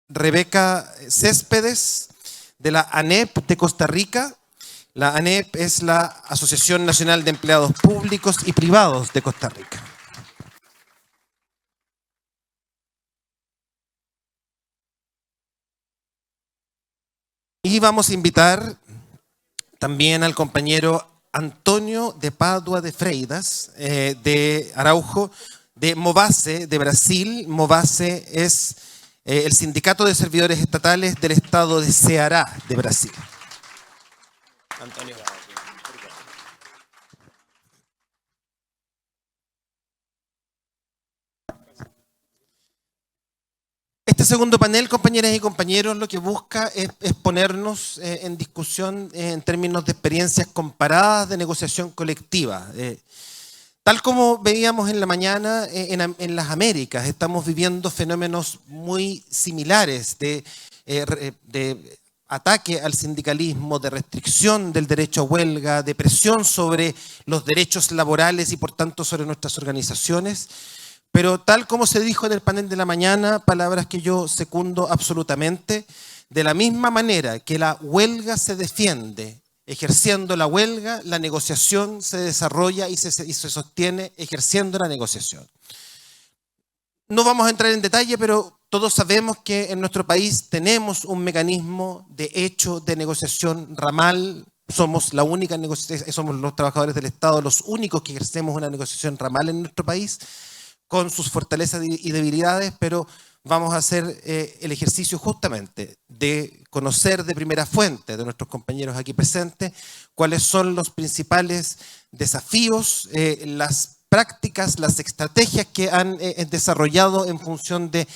Rebeca Céspedes, de la ANEP de Costa Rica. La ANEP es la Asociación Nacional de Empleados Públicos y Privados de Costa Rica. Y vamos a invitar también al compañero Antonio de Padua de Freitas, de Araujo, de Movase, de Brasil. Movase es el Sindicato de Servidores Estatales del Estado de Ceará, de Brasil. Antonio. Este segundo panel, compañeras y compañeros, lo que busca es ponernos en discusión en términos de experiencias comparadas de negociación colectiva. Tal como veíamos en la mañana, en las Américas estamos viviendo fenómenos muy similares de ataque al sindicalismo, de restricción del derecho a huelga, de presión sobre los derechos laborales y por tanto sobre nuestras organizaciones. Pero tal como se dijo en el panel de la mañana, palabras que yo secundo absolutamente, de la misma manera que la huelga se defiende ejerciendo la huelga, la negociación se desarrolla y se sostiene ejerciendo la negociación. No vamos a entrar en detalle, pero todos sabemos que en nuestro país tenemos un mecanismo de hecho de negociación ramal. Somos la única negociación, somos los trabajadores del Estado los únicos que ejercemos una negociación ramal en nuestro país, con sus fortalezas y debilidades, pero vamos a hacer el ejercicio justamente de conocer de primera fuente de nuestros compañeros aquí presentes cuáles son los principales desafíos, las prácticas, las estrategias que han desarrollado en función de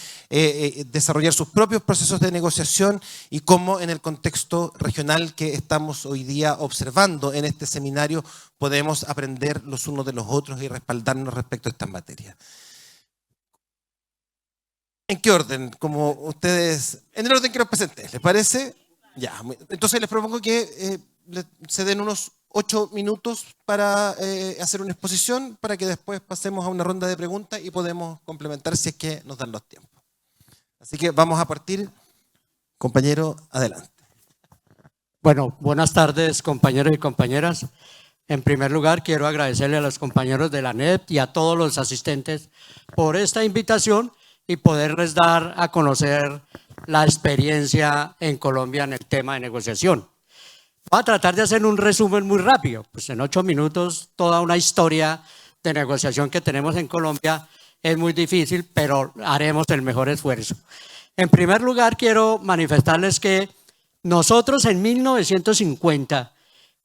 desarrollar sus propios procesos de negociación y cómo en el contexto regional que estamos hoy día observando en este seminario podemos aprender los unos de los otros y respaldarnos respecto a estas materias. ¿En qué orden? Como ustedes, en el orden que nos presenté, ¿les parece? Ya, entonces les propongo que se den unos 8 minutos para hacer una exposición, para que después pasemos a una ronda de preguntas y podemos complementar si es que nos dan los tiempos. Así que vamos a partir. Compañero, adelante. Bueno, buenas tardes, compañeros y compañeras. En primer lugar, quiero agradecerle a los compañeros de la ANEP y a todos los asistentes por esta invitación y poderles dar a conocer la experiencia en Colombia en el tema de negociación. Voy a tratar de hacer un resumen muy rápido, pues en 8 minutos toda una historia de negociación que tenemos en Colombia es muy difícil, pero haremos el mejor esfuerzo. En primer lugar, quiero manifestarles que nosotros en 1950,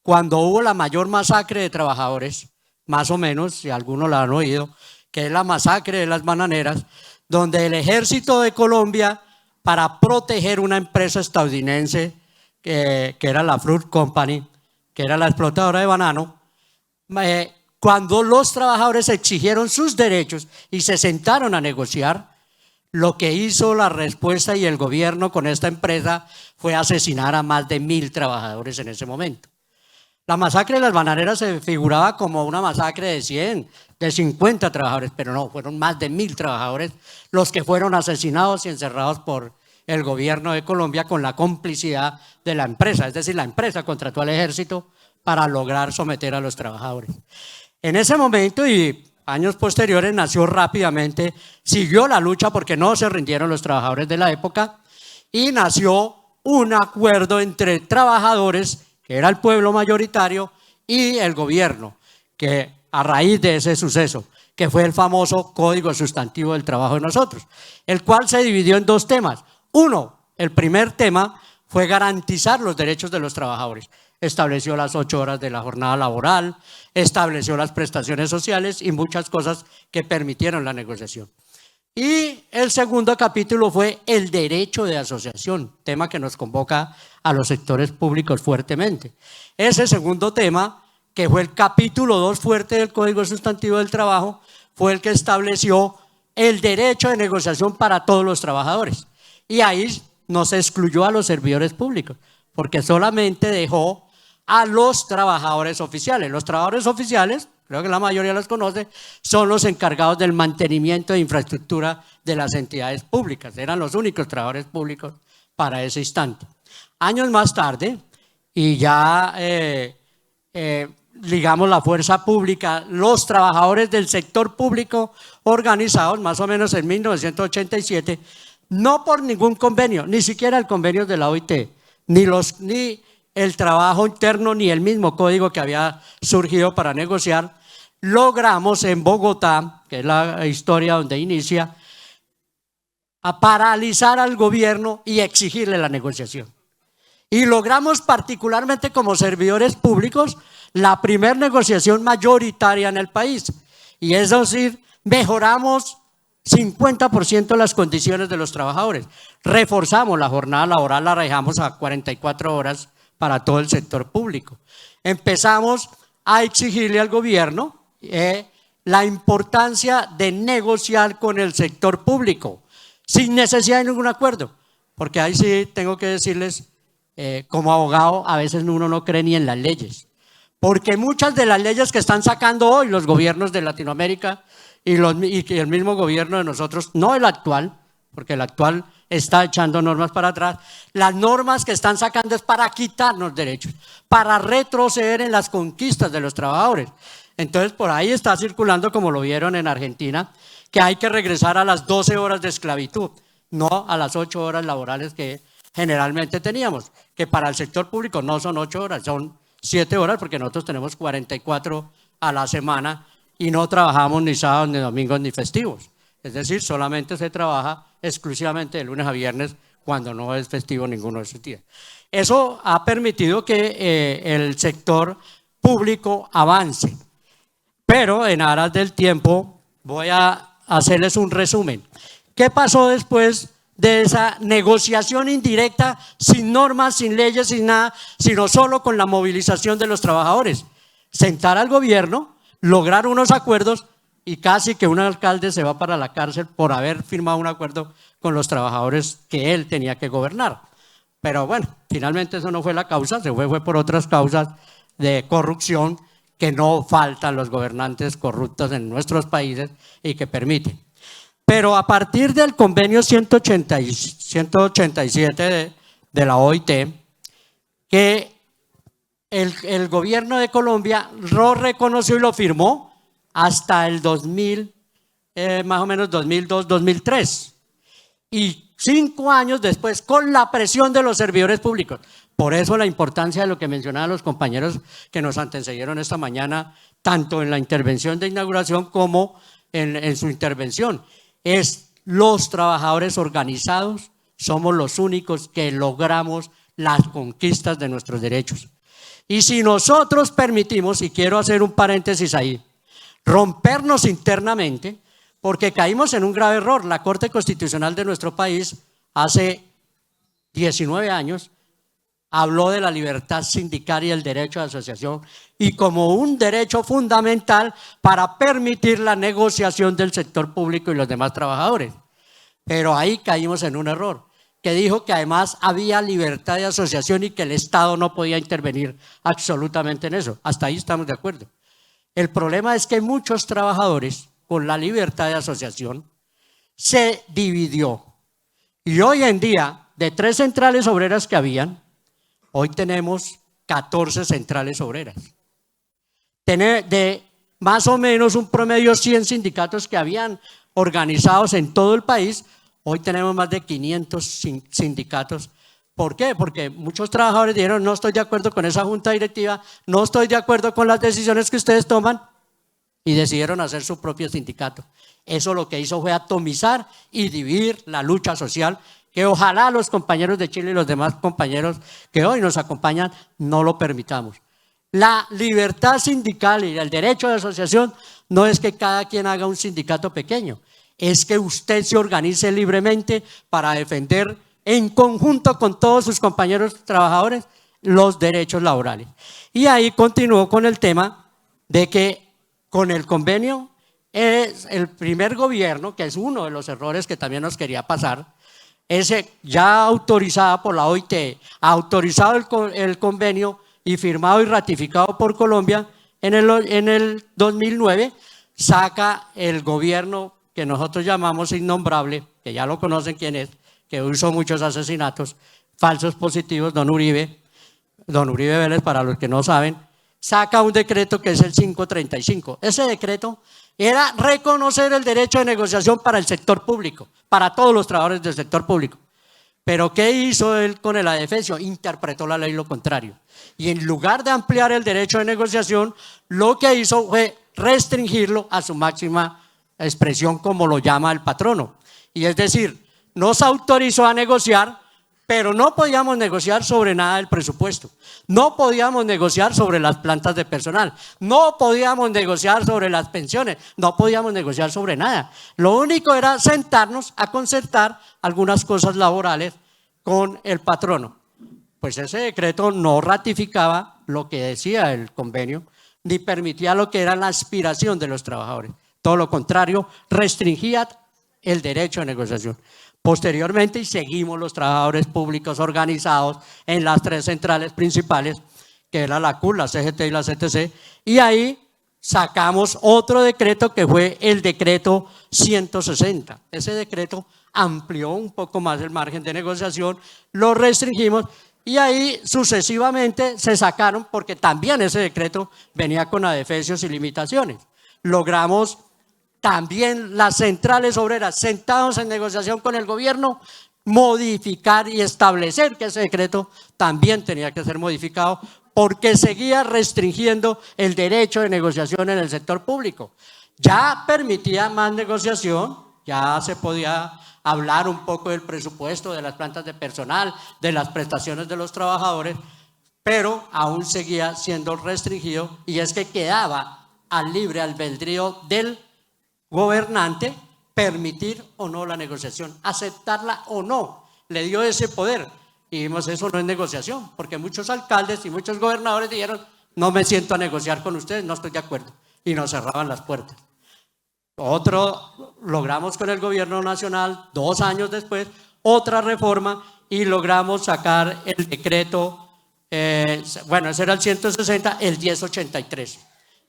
cuando hubo la mayor masacre de trabajadores, más o menos, si algunos la han oído, que es la masacre de las bananeras, donde el ejército de Colombia, para proteger una empresa estadounidense que era la Fruit Company, que era la explotadora de banano, cuando los trabajadores exigieron sus derechos y se sentaron a negociar, lo que hizo la respuesta y el gobierno con esta empresa fue asesinar a más de 1000 trabajadores en ese momento. La masacre de las bananeras se figuraba como una masacre de 100, de 50 trabajadores, pero no, fueron más de 1000 trabajadores los que fueron asesinados y encerrados por el gobierno de Colombia con la complicidad de la empresa, es decir, la empresa contrató al ejército para lograr someter a los trabajadores. En ese momento y años posteriores nació rápidamente, siguió la lucha porque no se rindieron los trabajadores de la época y nació un acuerdo entre trabajadores, que era el pueblo mayoritario, y el gobierno, que a raíz de ese suceso, que fue el famoso Código Sustantivo del Trabajo de nosotros, el cual se dividió en 2 temas. Uno, el primer tema fue garantizar los derechos de los trabajadores. Estableció las 8 horas de la jornada laboral, estableció las prestaciones sociales y muchas cosas que permitieron la negociación. Y el segundo capítulo fue el derecho de asociación, tema que nos convoca a los sectores públicos fuertemente. Ese segundo tema, que fue el capítulo 2 fuerte del Código Sustantivo del Trabajo, fue el que estableció el derecho de negociación para todos los trabajadores. Y ahí no se excluyó a los servidores públicos, porque solamente dejó a los trabajadores oficiales. Los trabajadores oficiales creo que la mayoría los conoce, son los encargados del mantenimiento de infraestructura de las entidades públicas. Eran los únicos trabajadores públicos para ese instante. Años más tarde, y ya digamos la fuerza pública, los trabajadores del sector público organizados, más o menos en 1987, no por ningún convenio, ni siquiera el convenio de la OIT, ni el trabajo interno, ni el mismo código que había surgido para negociar, logramos en Bogotá, que es la historia donde inicia, a paralizar al gobierno y exigirle la negociación. Y logramos particularmente como servidores públicos la primera negociación mayoritaria en el país. Y es decir, mejoramos 50% las condiciones de los trabajadores. Reforzamos la jornada laboral, la dejamos a 44 horas para todo el sector público. Empezamos a exigirle al gobierno la importancia de negociar con el sector público sin necesidad de ningún acuerdo, porque ahí sí tengo que decirles, como abogado, a veces uno no cree ni en las leyes, porque muchas de las leyes que están sacando hoy los gobiernos de Latinoamérica y el mismo gobierno de nosotros, no el actual, porque el actual está echando normas para atrás, las normas que están sacando es para quitarnos derechos, para retroceder en las conquistas de los trabajadores. Entonces por ahí está circulando, como lo vieron en Argentina, que hay que regresar a las 12 horas de esclavitud, no a las 8 horas laborales que generalmente teníamos, que para el sector público no son 8 horas, son 7 horas, porque nosotros tenemos 44 a la semana y no trabajamos ni sábados, ni domingos, ni festivos. Es decir, solamente se trabaja exclusivamente de lunes a viernes cuando no es festivo ninguno de esos días. Eso ha permitido que el sector público avance. Pero en aras del tiempo voy a hacerles un resumen. ¿Qué pasó después de esa negociación indirecta, sin normas, sin leyes, sin nada, sino solo con la movilización de los trabajadores? Sentar al gobierno, lograr unos acuerdos y casi que un alcalde se va para la cárcel por haber firmado un acuerdo con los trabajadores que él tenía que gobernar. Pero bueno, finalmente eso no fue la causa, se fue por otras causas de corrupción que no faltan los gobernantes corruptos en nuestros países y que permiten. Pero a partir del convenio 187 de la OIT, que el gobierno de Colombia lo reconoció y lo firmó hasta el 2000, más o menos 2002, 2003. Y 5 años después, con la presión de los servidores públicos. Por eso la importancia de lo que mencionaban los compañeros que nos antecedieron esta mañana, tanto en la intervención de inauguración como en su intervención, es los trabajadores organizados, somos los únicos que logramos las conquistas de nuestros derechos. Y si nosotros permitimos, y quiero hacer un paréntesis ahí, rompernos internamente, porque caímos en un grave error. La Corte Constitucional de nuestro país hace 19 años habló de la libertad sindical y el derecho de asociación y como un derecho fundamental para permitir la negociación del sector público y los demás trabajadores. Pero ahí caímos en un error, que dijo que además había libertad de asociación y que el Estado no podía intervenir absolutamente en eso. Hasta ahí estamos de acuerdo. El problema es que muchos trabajadores, con la libertad de asociación, se dividió. Y hoy en día, de 3 centrales obreras que habían, hoy tenemos 14 centrales obreras. De más o menos un promedio 100 sindicatos que habían organizados en todo el país, hoy tenemos más de 500 sindicatos. ¿Por qué? Porque muchos trabajadores dijeron, no estoy de acuerdo con esa junta directiva, no estoy de acuerdo con las decisiones que ustedes toman, y decidieron hacer su propio sindicato. Eso lo que hizo fue atomizar y dividir la lucha social, que ojalá los compañeros de Chile y los demás compañeros que hoy nos acompañan no lo permitamos. La libertad sindical y el derecho de asociación no es que cada quien haga un sindicato pequeño, es que usted se organice libremente para defender en conjunto con todos sus compañeros trabajadores los derechos laborales. Y ahí continuó con el tema de que con el convenio es el primer gobierno, que es uno de los errores que también nos quería pasar, ese ya autorizada por la OIT, autorizado el convenio y firmado y ratificado por Colombia, En el 2009 saca el gobierno que nosotros llamamos innombrable, que ya lo conocen quién es, que hizo muchos asesinatos, falsos positivos, don Uribe Vélez, para los que no saben, saca un decreto que es el 535. Ese decreto era reconocer el derecho de negociación para el sector público, para todos los trabajadores del sector público. Pero ¿qué hizo él con el adefesio? Interpretó la ley lo contrario. Y en lugar de ampliar el derecho de negociación, lo que hizo fue restringirlo a su máxima expresión, como lo llama el patrono. Y es decir, nos autorizó a negociar, pero no podíamos negociar sobre nada del presupuesto, no podíamos negociar sobre las plantas de personal, no podíamos negociar sobre las pensiones, no podíamos negociar sobre nada. Lo único era sentarnos a concertar algunas cosas laborales con el patrono. Pues ese decreto no ratificaba lo que decía el convenio, ni permitía lo que era la aspiración de los trabajadores. Todo lo contrario, restringía el derecho de negociación. Posteriormente, y seguimos los trabajadores públicos organizados en las tres centrales principales, que era la CUT, la CGT y la CTC, y ahí sacamos otro decreto que fue el decreto 160. Ese decreto amplió un poco más el margen de negociación, lo restringimos y ahí sucesivamente se sacaron, porque también ese decreto venía con adefesios y limitaciones. Logramos también las centrales obreras, sentados en negociación con el gobierno, modificar y establecer que ese decreto también tenía que ser modificado, porque seguía restringiendo el derecho de negociación en el sector público. Ya permitía más negociación, ya se podía hablar un poco del presupuesto, de las plantas de personal, de las prestaciones de los trabajadores, pero aún seguía siendo restringido, y es que quedaba al libre albedrío del gobernante permitir o no la negociación, aceptarla o no, le dio ese poder. Y vimos, eso no es negociación, porque muchos alcaldes y muchos gobernadores dijeron, no me siento a negociar con ustedes, no estoy de acuerdo, y nos cerraban las puertas. Logramos con el gobierno nacional, 2 años después, otra reforma, y logramos sacar el decreto, bueno, ese era el 160, el 1083.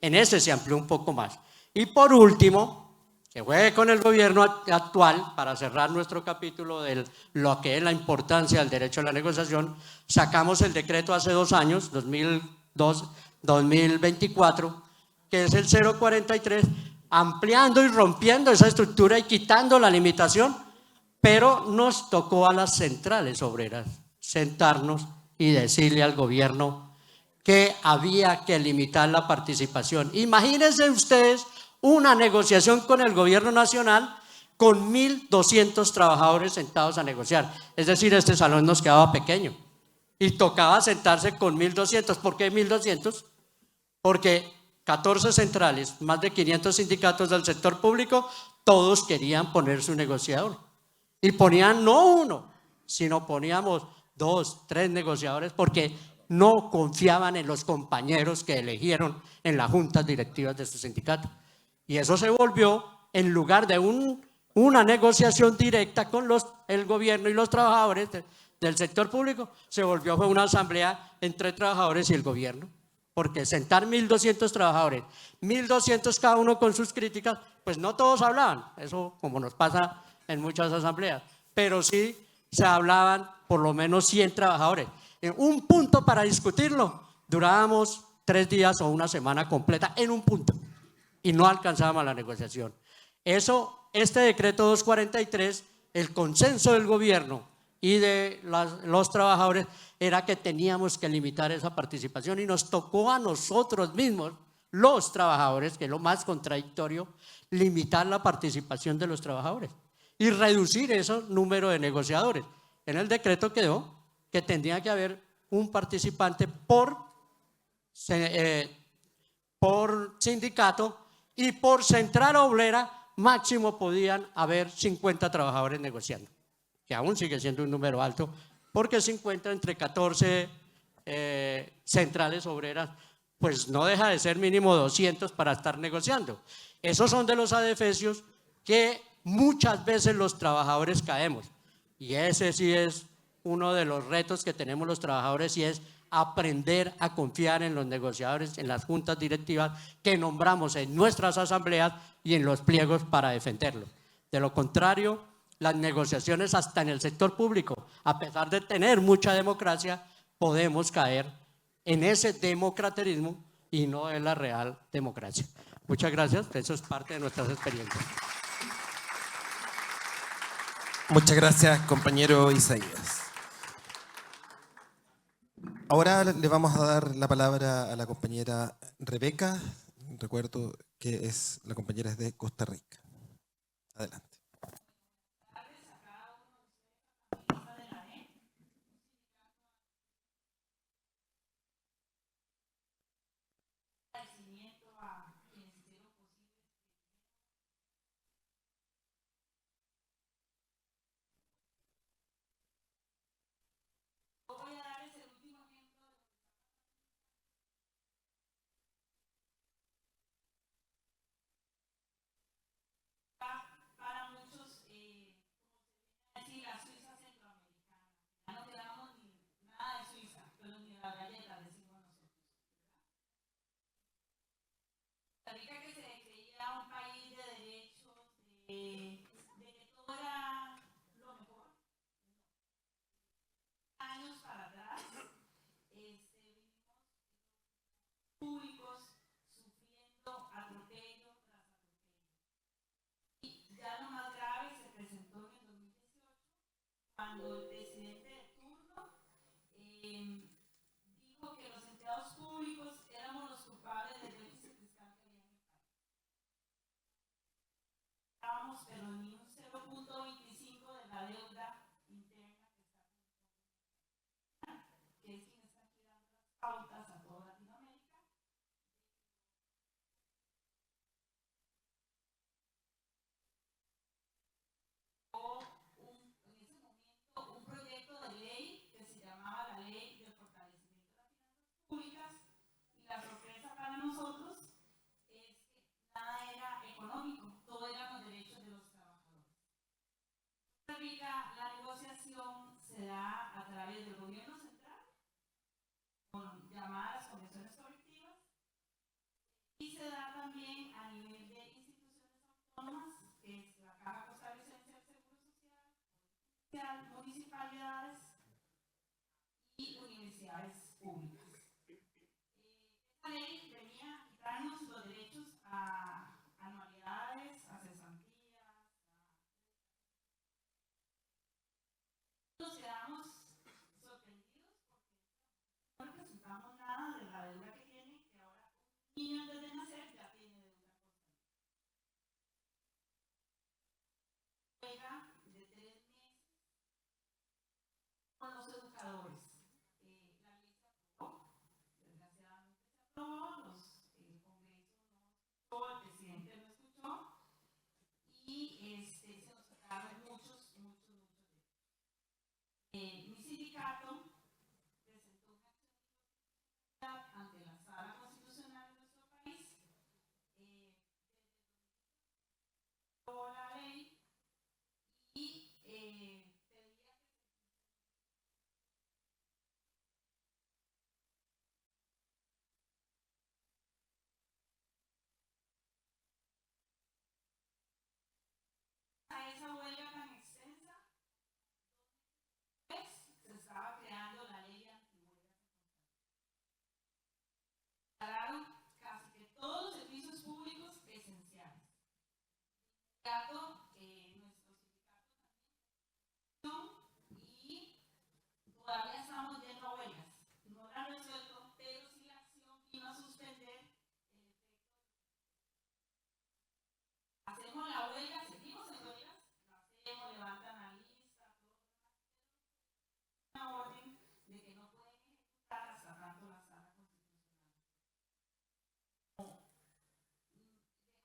En ese se amplió un poco más. Y por último, que fue con el gobierno actual, para cerrar nuestro capítulo de lo que es la importancia del derecho a la negociación, sacamos el decreto hace 2 años, 2024, que es el 043, ampliando y rompiendo esa estructura y quitando la limitación, pero nos tocó a las centrales obreras sentarnos y decirle al gobierno que había que limitar la participación. Imagínense ustedes una negociación con el gobierno nacional con 1.200 trabajadores sentados a negociar. Es decir, este salón nos quedaba pequeño y tocaba sentarse con 1.200. ¿Por qué 1.200? Porque 14 centrales, más de 500 sindicatos del sector público, todos querían poner su negociador. Y ponían no uno, sino poníamos 2, 3 negociadores, porque no confiaban en los compañeros que eligieron en las juntas directivas de su sindicato. Y eso se volvió, en lugar de una negociación directa con el gobierno y los trabajadores del sector público, se volvió una asamblea entre trabajadores y el gobierno. Porque sentar 1.200 trabajadores, 1.200 cada uno con sus críticas, pues no todos hablaban. Eso como nos pasa en muchas asambleas. Pero sí se hablaban por lo menos 100 trabajadores. En un punto para discutirlo, durábamos 3 días o una semana completa en un punto. Y no alcanzábamos la negociación. Este decreto 243, el consenso del gobierno y de los trabajadores era que teníamos que limitar esa participación, y nos tocó a nosotros mismos, los trabajadores, que es lo más contradictorio, limitar la participación de los trabajadores y reducir ese número de negociadores. En el decreto quedó que tendría que haber un participante por sindicato, y por central obrera máximo podían haber 50 trabajadores negociando, que aún sigue siendo un número alto, porque 50 entre 14 centrales obreras, pues no deja de ser mínimo 200 para estar negociando. Esos son de los adefesios que muchas veces los trabajadores caemos, y ese sí es uno de los retos que tenemos los trabajadores, y es aprender a confiar en los negociadores, en las juntas directivas que nombramos en nuestras asambleas y en los pliegos para defenderlo. De lo contrario, las negociaciones hasta en el sector público, a pesar de tener mucha democracia, podemos caer en ese democraterismo y no en la real democracia. Muchas gracias, eso es parte de nuestras experiencias. Muchas gracias, compañero Isaías. Ahora le vamos a dar la palabra a la compañera Rebeca. Recuerdo que es la compañera es de Costa Rica. Adelante. Cuando el presidente de turno dijo que los empleados públicos éramos los culpables del déficit fiscal que había en el país. Estábamos, pero ni un 0.25 de la deuda interna que es quien está aquí dando las pautas a toda Latinoamérica. Un proyecto de ley que se llamaba la Ley del Fortalecimiento de las Finanzas Públicas, y la sorpresa para nosotros es que nada era económico, todo eran los derechos de los trabajadores. En Costa Rica la negociación se da a través del gobierno central, con llamadas convenciones colectivas, y se da también a nivel de instituciones autónomas, que es la Caja Costarricense del Seguro Social, municipalidades y universidades públicas. Esta ley venía a quitarnos los derechos a anualidades, a cesantías. Nos quedamos sorprendidos porque no representamos nada de la deuda que tiene, que ahora un niño antes de nacer ya tiene deuda juega de 3 meses con los educadores. La ley se aprobó, desgraciadamente se aprobó, el Congreso no escuchó, el presidente no escuchó, y se nos sacaron muchos derechos. Mi sindicato presentó una acción ante la Sala Constitucional de nuestro país, aprobó la ley y pedía a esa huelga tan extensa, pues se estaba creando la ley antihuelga. Pararon casi que todos los servicios públicos esenciales. Nuestro sindicato y todavía estamos yendo a huelgas. No la han resuelto, pero si la acción vino a suspender el efecto. Hacemos la huelga, seguimos en huelgas, la hacemos, levantan la lista, todo una orden de que no pueden ejecutar hasta tanto la Sala Constitucional.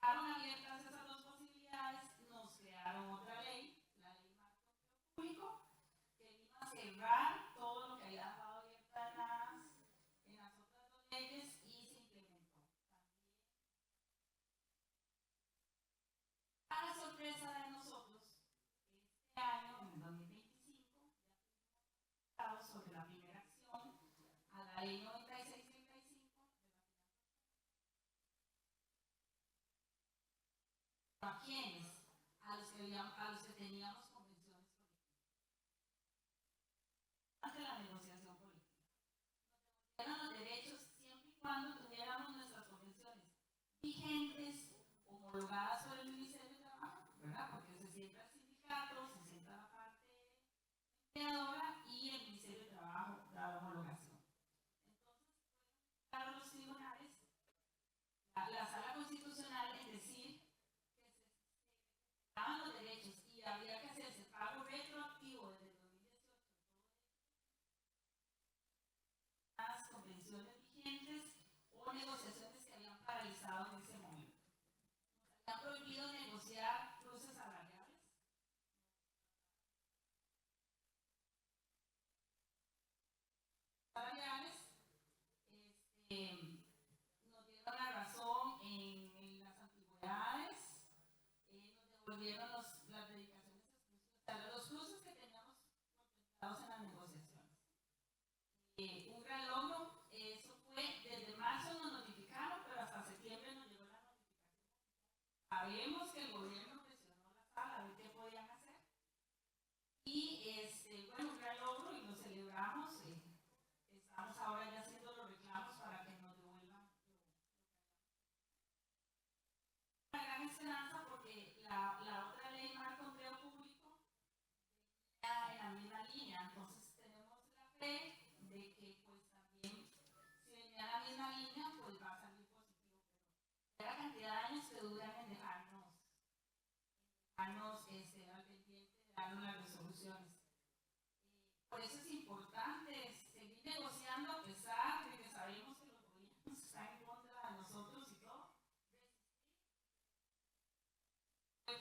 Dejaron abiertas esas dos posibilidades, nos crearon otra ley, la ley marco público, que vino a cerrar todo lo que había dejado abierta en las otras dos leyes y se implementó. Para sorpresa de nosotros, este año, en el 2025, ya tenemos sobre la primera acción a la la ley 9635, ¿a quiénes? A los que teníamos convenciones colectivas. Ante la negociación política. Eran los derechos siempre y cuando tuviéramos nuestras convenciones vigentes, homologadas por el Ministerio de Trabajo, ¿verdad? Porque se sienta el sindicato, se sienta la parte empleadora y el Ministerio de Trabajo da la homologación. Entonces, claro, los tribunales, la Sala Constitucional, es decir, que se daban los derechos y había que hacerse pago retroactivo desde el 2018 las convenciones vigentes o negociaciones que habían paralizado en ese momento. Nos habían prohibido negociar cruces salariales. Nos dieron la razón en las antigüedades, nos devolvieron las dedicaciones exclusivas, los cruces que teníamos contemplados en las negociaciones. Un gran logro, eso fue desde marzo nos notificaron, pero hasta septiembre nos llegó la notificación. Sabemos que el gobierno presionó la sala a ver qué podían hacer. Y bueno, un gran logro y lo celebramos. Estamos ahora ya haciendo los reclamos para que nos devuelvan. Una gran esperanza porque la otra ley marco empleo público ya en la misma línea. Entonces tenemos la fe de que pues también si venía en la misma línea pues va a salir positivo. Pero la cantidad de años que duran en dejarnos al pendiente de darnos las resoluciones. Por eso es importante seguir negociando a pesar de que sabemos que los gobiernos están en contra de nosotros y todo. Y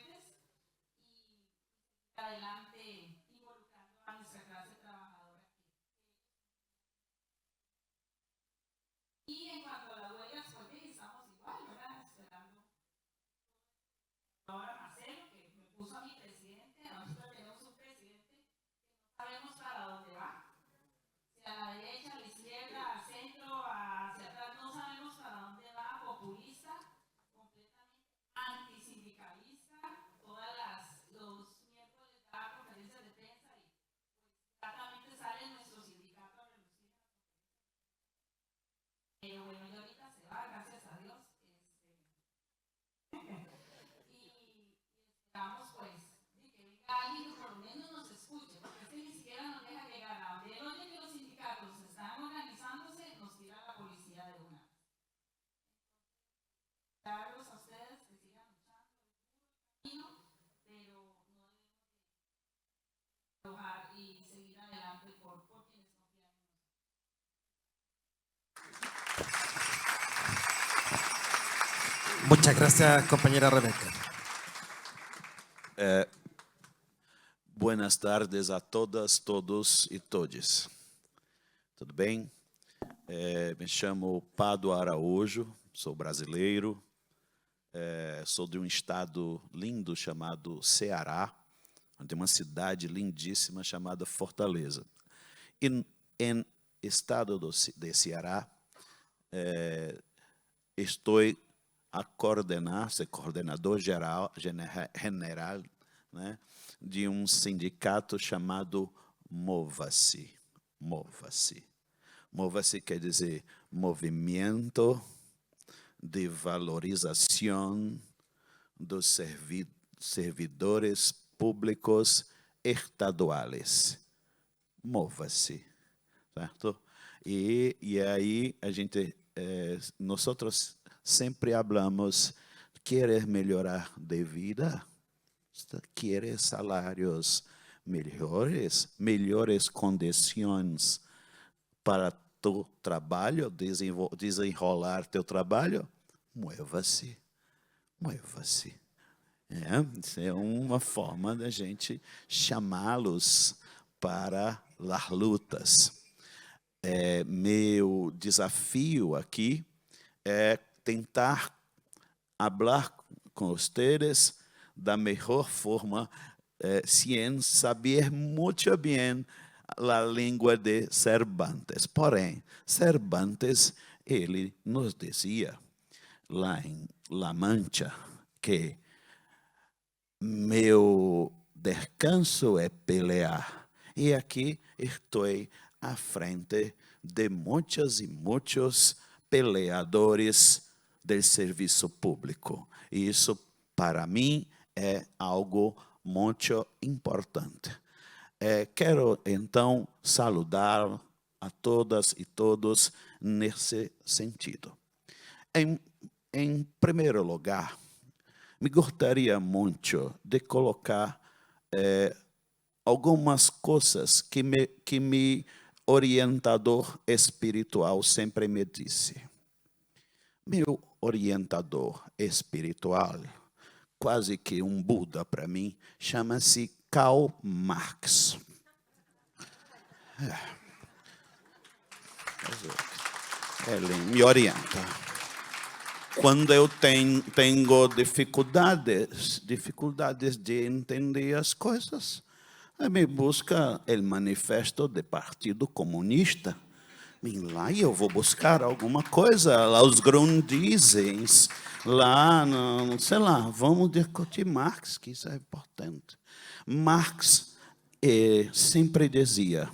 adelante involucrando a nuestra clase trabajadora. Y en cuanto a las huelgas, pues estamos igual, ¿verdad? Esperando. Ahora Marcelo, que me puso a mi presidente, nosotros tenemos un presidente que no sabemos para dónde va. Si a la derecha, a la izquierda, al centro, hacia atrás, no sabemos para dónde va, populista, completamente antisindicalista. Los miércoles da conferencias de prensa y pues claramente sale nuestro sindicato a relucir. Pero bueno, ya ahorita se va, gracias a Dios. Y esperamos pues que venga alguien que por lo menos nos escuche, porque es que ni siquiera nos deja llegar a donde él oye que los sindicatos están organizándose, nos tira la policía de una. Darlos a ustedes que sigan luchando el camino, pero no debemos de aflojar y seguir adelante por quienes confían en nosotros. Muchas gracias, compañera Rebeca. Buenas tardes a todas, todos e todes. Tudo bem? Me chamo Pado Araújo, sou brasileiro, sou de um estado lindo chamado Ceará, onde tem uma cidade lindíssima chamada Fortaleza. E em estado de Ceará, estou a coordenar, ser coordenador general, né, de um sindicato chamado Mova-se. Mova-se. Mova-se quer dizer Movimento de Valorização dos Servidores Públicos Estaduais. Mova-se, certo? E aí a gente, nós sempre falamos, querer melhorar de vida, querer salários melhores, melhores condições para tu trabalho, desenrolar teu trabalho, mueva-se, mueva-se. Isso é uma forma da gente chamá-los para as lutas. Meu desafio aqui é tentar falar com vocês da melhor forma, sem saber muito bem a língua de Cervantes. Porém, Cervantes, ele nos dizia lá em La Mancha que meu descanso é pelear. E aqui estou à frente de muitos e muitos peleadores do serviço público. E isso, para mim, é algo muito importante. Quero, então, saludar a todas e todos nesse sentido. Em primeiro lugar, me gostaria muito de colocar algumas coisas que me orientador espiritual sempre me disse. Meu orientador espiritual, quase que um Buda para mim, chama-se Karl Marx. Ele me orienta. Quando eu tenho dificuldades de entender as coisas, me busca o manifesto do Partido Comunista. E lá eu vou buscar alguma coisa, lá os Grundrisens, lá, não sei lá, vamos discutir Marx, que isso é importante. Marx sempre dizia,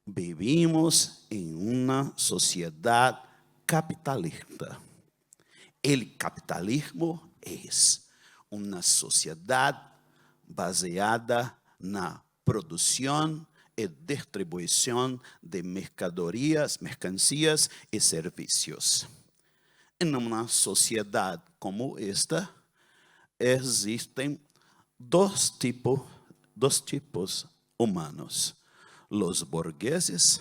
vivimos em uma sociedade capitalista. O capitalismo é uma sociedade baseada na produção e distribuição de mercancias e serviços. Em uma sociedade como esta, existem dois tipos humanos, os burgueses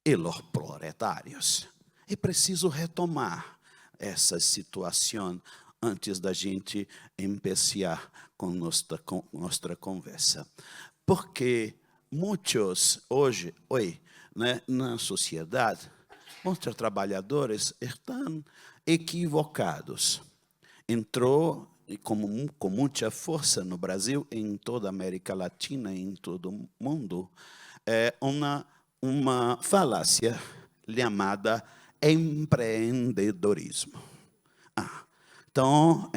e os proletários. É preciso retomar essa situação antes da gente começar com nossa conversa. Porque muitos hoje, né, na sociedade, muitos trabalhadores estão equivocados. Entrou com muita força no Brasil, em toda a América Latina, em todo o mundo, uma falácia chamada empreendedorismo. Então,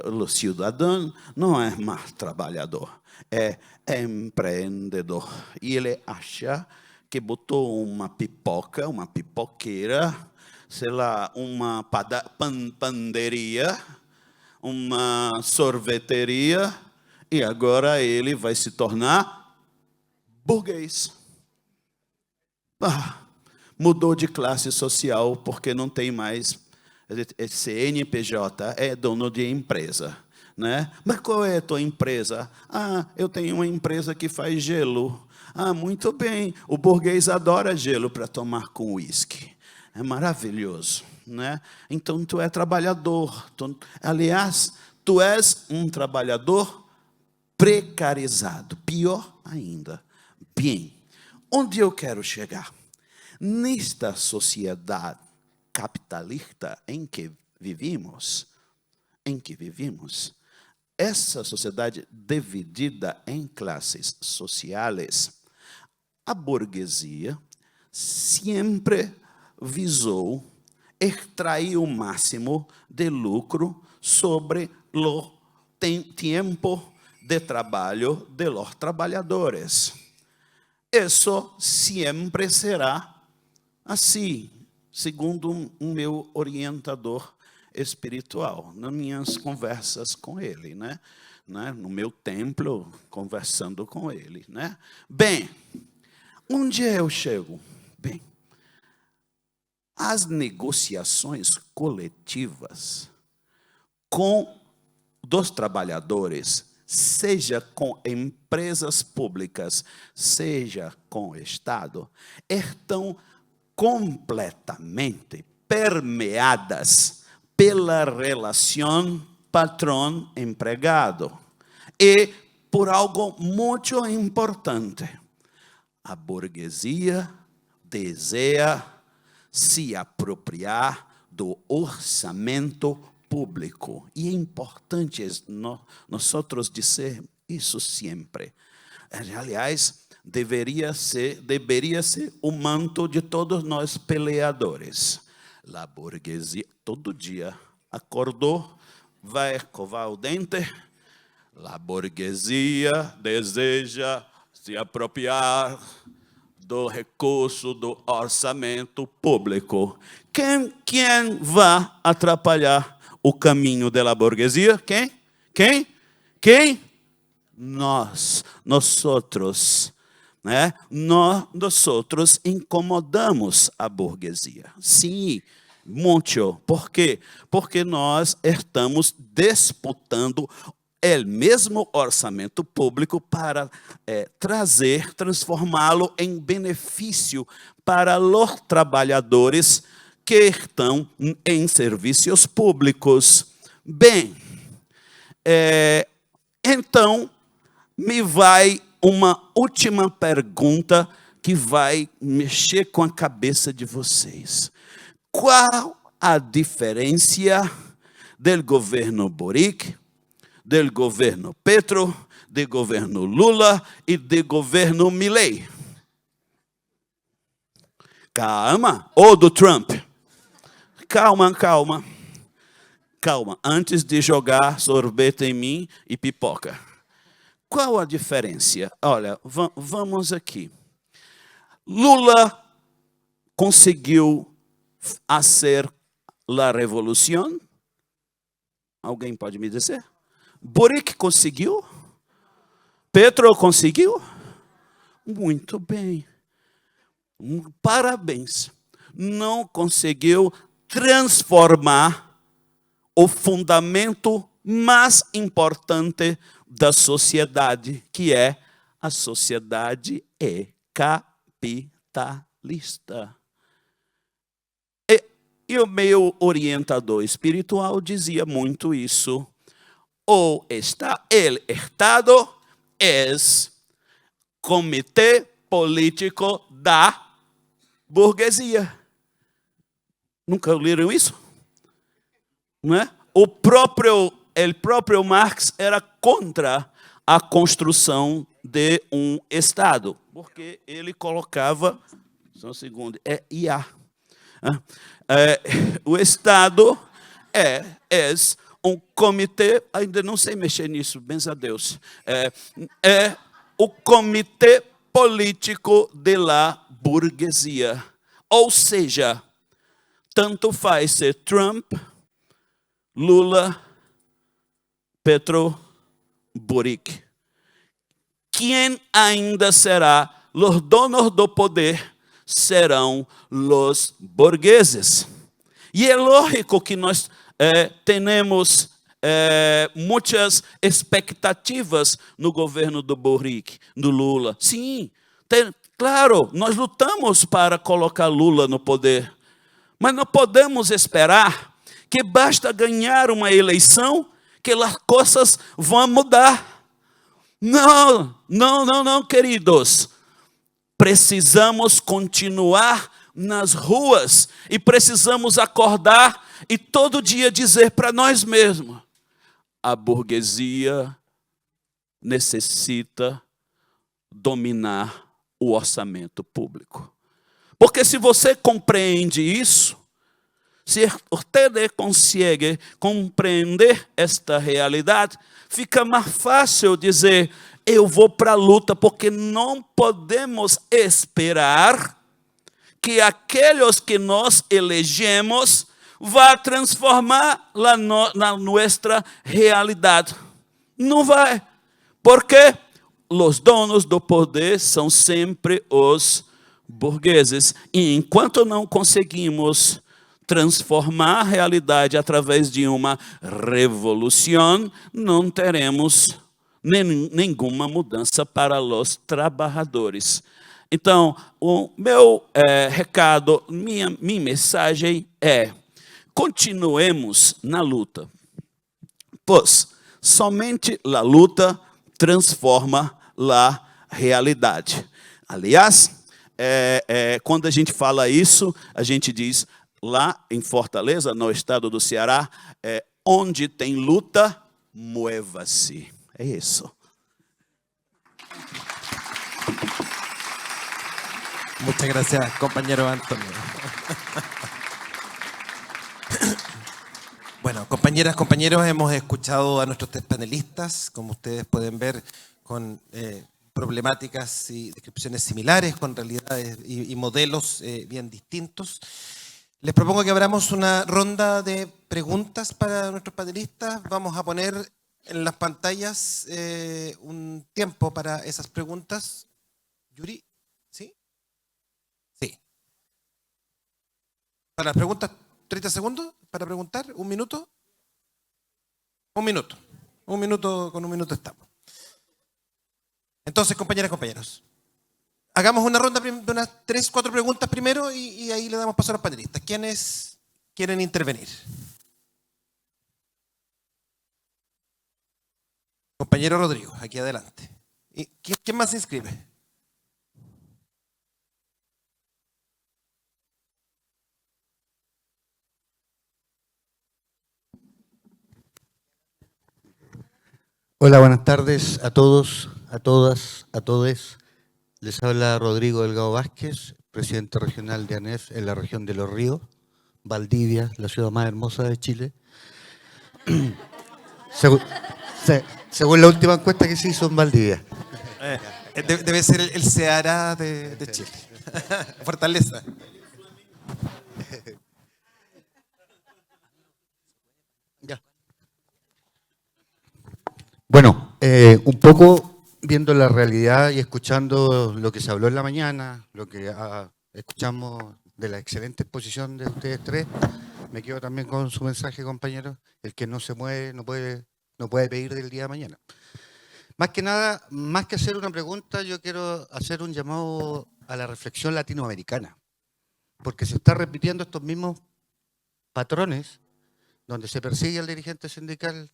o cidadão não é mais trabalhador, é empreendedor. E ele acha que botou uma pipoca, uma pipoqueira, sei lá, uma panderia, uma sorveteria, e agora ele vai se tornar burguês. Mudou de classe social porque não tem mais CNPJ, é dono de empresa, né? Mas qual é a tua empresa? Eu tenho uma empresa que faz gelo. Muito bem, o burguês adora gelo para tomar com uísque. É maravilhoso, né? Então, tu é trabalhador. Aliás, tu és um trabalhador precarizado. Pior ainda. Bem, onde eu quero chegar? Nesta sociedade capitalista em que vivimos, essa sociedade dividida em classes sociais, a burguesia sempre visou extrair o máximo de lucro sobre o tempo de trabalho de los trabalhadores. Isso sempre será assim, segundo o meu orientador espiritual, nas minhas conversas com ele, né? No meu templo, conversando com ele, né? Bem, onde eu chego? Bem, as negociações coletivas dos trabalhadores, seja com empresas públicas, seja com o Estado, estão completamente permeadas pela relação patrão-empregado e por algo muito importante. A burguesia deseja se apropriar do orçamento público. E é importante nós dizer isso sempre. aliás, deveria ser o manto de todos nós peleadores. A burguesia, todo dia, acordou, vai escovar o dente. A burguesia deseja se apropriar do recurso do orçamento público. Quem vai atrapalhar o caminho da burguesia? Quem? Nós incomodamos a burguesia. Sim, muito. Por quê? Porque nós estamos disputando o mesmo orçamento público para transformá-lo em benefício para os trabalhadores que estão em serviços públicos. Bem, então, me vai uma última pergunta que vai mexer com a cabeça de vocês. Qual a diferença do governo Boric, do governo Petro, do governo Lula e do governo Milei? Calma, ou do Trump? Calma. Antes de jogar sorvete em mim e pipoca. Qual a diferença? Olha, vamos aqui. Lula conseguiu fazer a revolução? Alguém pode me dizer? Boric conseguiu? Petro conseguiu? Muito bem. Parabéns. Não conseguiu transformar o fundamento mais importante da sociedade, que é a sociedade capitalista. E o meu orientador espiritual dizia muito isso. O Estado é comitê político da burguesia. Nunca leram isso? Não é? O próprio Marx era contra a construção de um Estado, porque ele colocava, só um segundo, o Estado é um comitê, ainda não sei mexer nisso, benza a Deus, é o comitê político da burguesia. Ou seja, tanto faz ser Trump, Lula, Petro, Boric. Quem ainda será os donos do poder serão os burgueses. E é lógico que nós temos muitas expectativas no governo do Boric, do Lula. Sim, claro, nós lutamos para colocar Lula no poder. Mas não podemos esperar que basta ganhar uma eleição que as coisas vão mudar. Não, queridos. Precisamos continuar nas ruas e precisamos acordar e todo dia dizer para nós mesmos: a burguesia necessita dominar o orçamento público. Porque se você compreende isso, se você consegue compreender esta realidade, fica mais fácil dizer: eu vou para a luta, porque não podemos esperar que aqueles que nós elegemos vá transformar na nossa realidade. Não vai. Porque os donos do poder são sempre os burgueses. E enquanto não conseguimos transformar a realidade através de uma revolução, não teremos nenhuma mudança para os trabalhadores. Então, o meu recado, minha mensagem é: continuemos na luta, pois somente a luta transforma a realidade. Aliás, quando a gente fala isso, a gente diz: lá em Fortaleza, no estado do Ceará, onde tem luta, mueva-se. É isso. Muchas gracias, compañero Antonio. Bueno, compañeras, compañeros, hemos escuchado a nuestros tres panelistas, como ustedes pueden ver, con problemáticas y descripciones similares, con realidades y modelos bien distintos. Les propongo que abramos una ronda de preguntas para nuestros panelistas. Vamos a poner en las pantallas un tiempo para esas preguntas. Yuri, ¿sí? Sí. Para las preguntas, 30 segundos para preguntar, ¿un minuto? Un minuto. Con un minuto estamos. Entonces, compañeras, compañeros, hagamos una ronda de unas 3, 4 preguntas primero y ahí le damos paso a los panelistas. ¿Quiénes quieren intervenir? Compañero Rodrigo, aquí adelante. ¿Y quién más se inscribe? Hola, buenas tardes a todos, a todas, a todes. Les habla Rodrigo Delgado Vázquez, presidente regional de ANEF en la región de Los Ríos, Valdivia, la ciudad más hermosa de Chile. Según la última encuesta que se hizo en Valdivia. Debe ser el Ceará de Chile. Fortaleza. Ya. Bueno, un poco viendo la realidad y escuchando lo que se habló en la mañana, lo que escuchamos de la excelente exposición de ustedes tres, me quedo también con su mensaje, compañeros. El que no se mueve no puede pedir del día de mañana. Más que nada, más que hacer una pregunta, yo quiero hacer un llamado a la reflexión latinoamericana, porque se están repitiendo estos mismos patrones donde se persigue al dirigente sindical,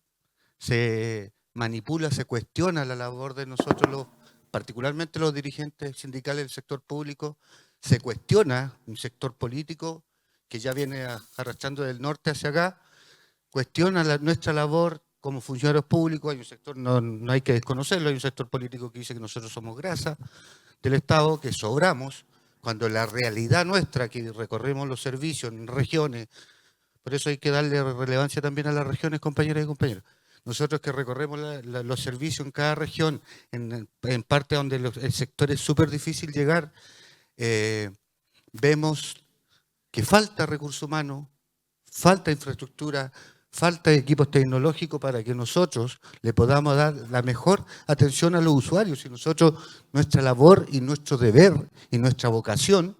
se manipula, se cuestiona la labor de nosotros, particularmente los dirigentes sindicales del sector público, se cuestiona un sector político que ya viene arrastrando del norte hacia acá, cuestiona nuestra labor como funcionarios públicos. Hay un sector, no hay que desconocerlo, hay un sector político que dice que nosotros somos grasa del Estado, que sobramos, cuando la realidad nuestra, que recorremos los servicios en regiones, por eso hay que darle relevancia también a las regiones, compañeras y compañeros. Nosotros que recorremos los servicios en cada región, en parte donde el sector es súper difícil llegar, vemos que falta recurso humano, falta infraestructura, falta equipos tecnológicos para que nosotros le podamos dar la mejor atención a los usuarios. Y nosotros, nuestra labor y nuestro deber y nuestra vocación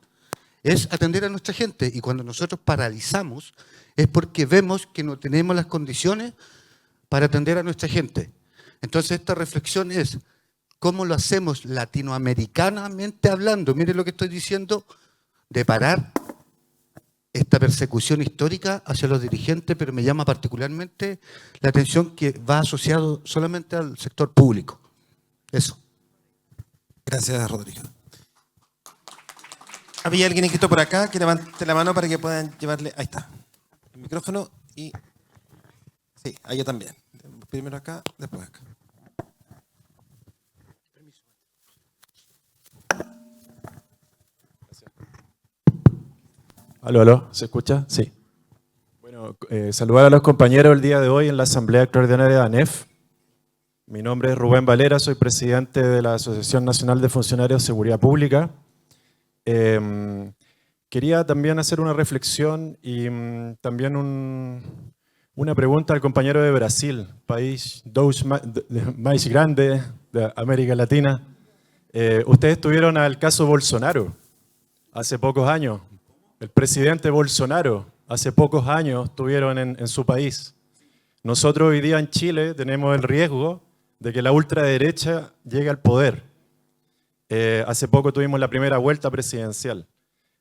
es atender a nuestra gente. Y cuando nosotros paralizamos es porque vemos que no tenemos las condiciones para atender a nuestra gente. Entonces esta reflexión es, ¿cómo lo hacemos latinoamericanamente hablando? Mire lo que estoy diciendo, de parar esta persecución histórica hacia los dirigentes, pero me llama particularmente la atención que va asociado solamente al sector público. Eso. Gracias, Rodrigo. ¿Había alguien inscrito por acá que levante la mano para que puedan llevarle? Ahí está. El micrófono y... Sí, ahí también. Primero acá, después acá. Aló, ¿se escucha? Sí. Bueno, saludar a los compañeros el día de hoy en la Asamblea Extraordinaria de ANEF. Mi nombre es Rubén Valera, soy presidente de la Asociación Nacional de Funcionarios de Seguridad Pública. Quería también hacer una reflexión y también una pregunta al compañero de Brasil, país más grande de América Latina. Ustedes tuvieron al caso Bolsonaro hace pocos años. El presidente Bolsonaro hace pocos años tuvieron en su país. Nosotros hoy día en Chile tenemos el riesgo de que la ultraderecha llegue al poder. Hace poco tuvimos la primera vuelta presidencial.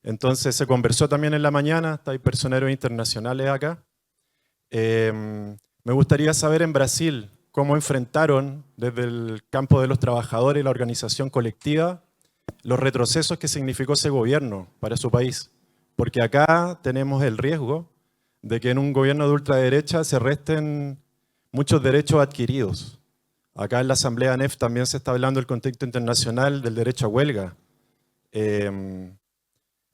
Entonces se conversó también en la mañana, hay personeros internacionales acá. Me gustaría saber en Brasil cómo enfrentaron desde el campo de los trabajadores y la organización colectiva los retrocesos que significó ese gobierno para su país. Porque acá tenemos el riesgo de que en un gobierno de ultraderecha se resten muchos derechos adquiridos Acá en la Asamblea ANEF también se está hablando del contexto internacional del derecho a huelga.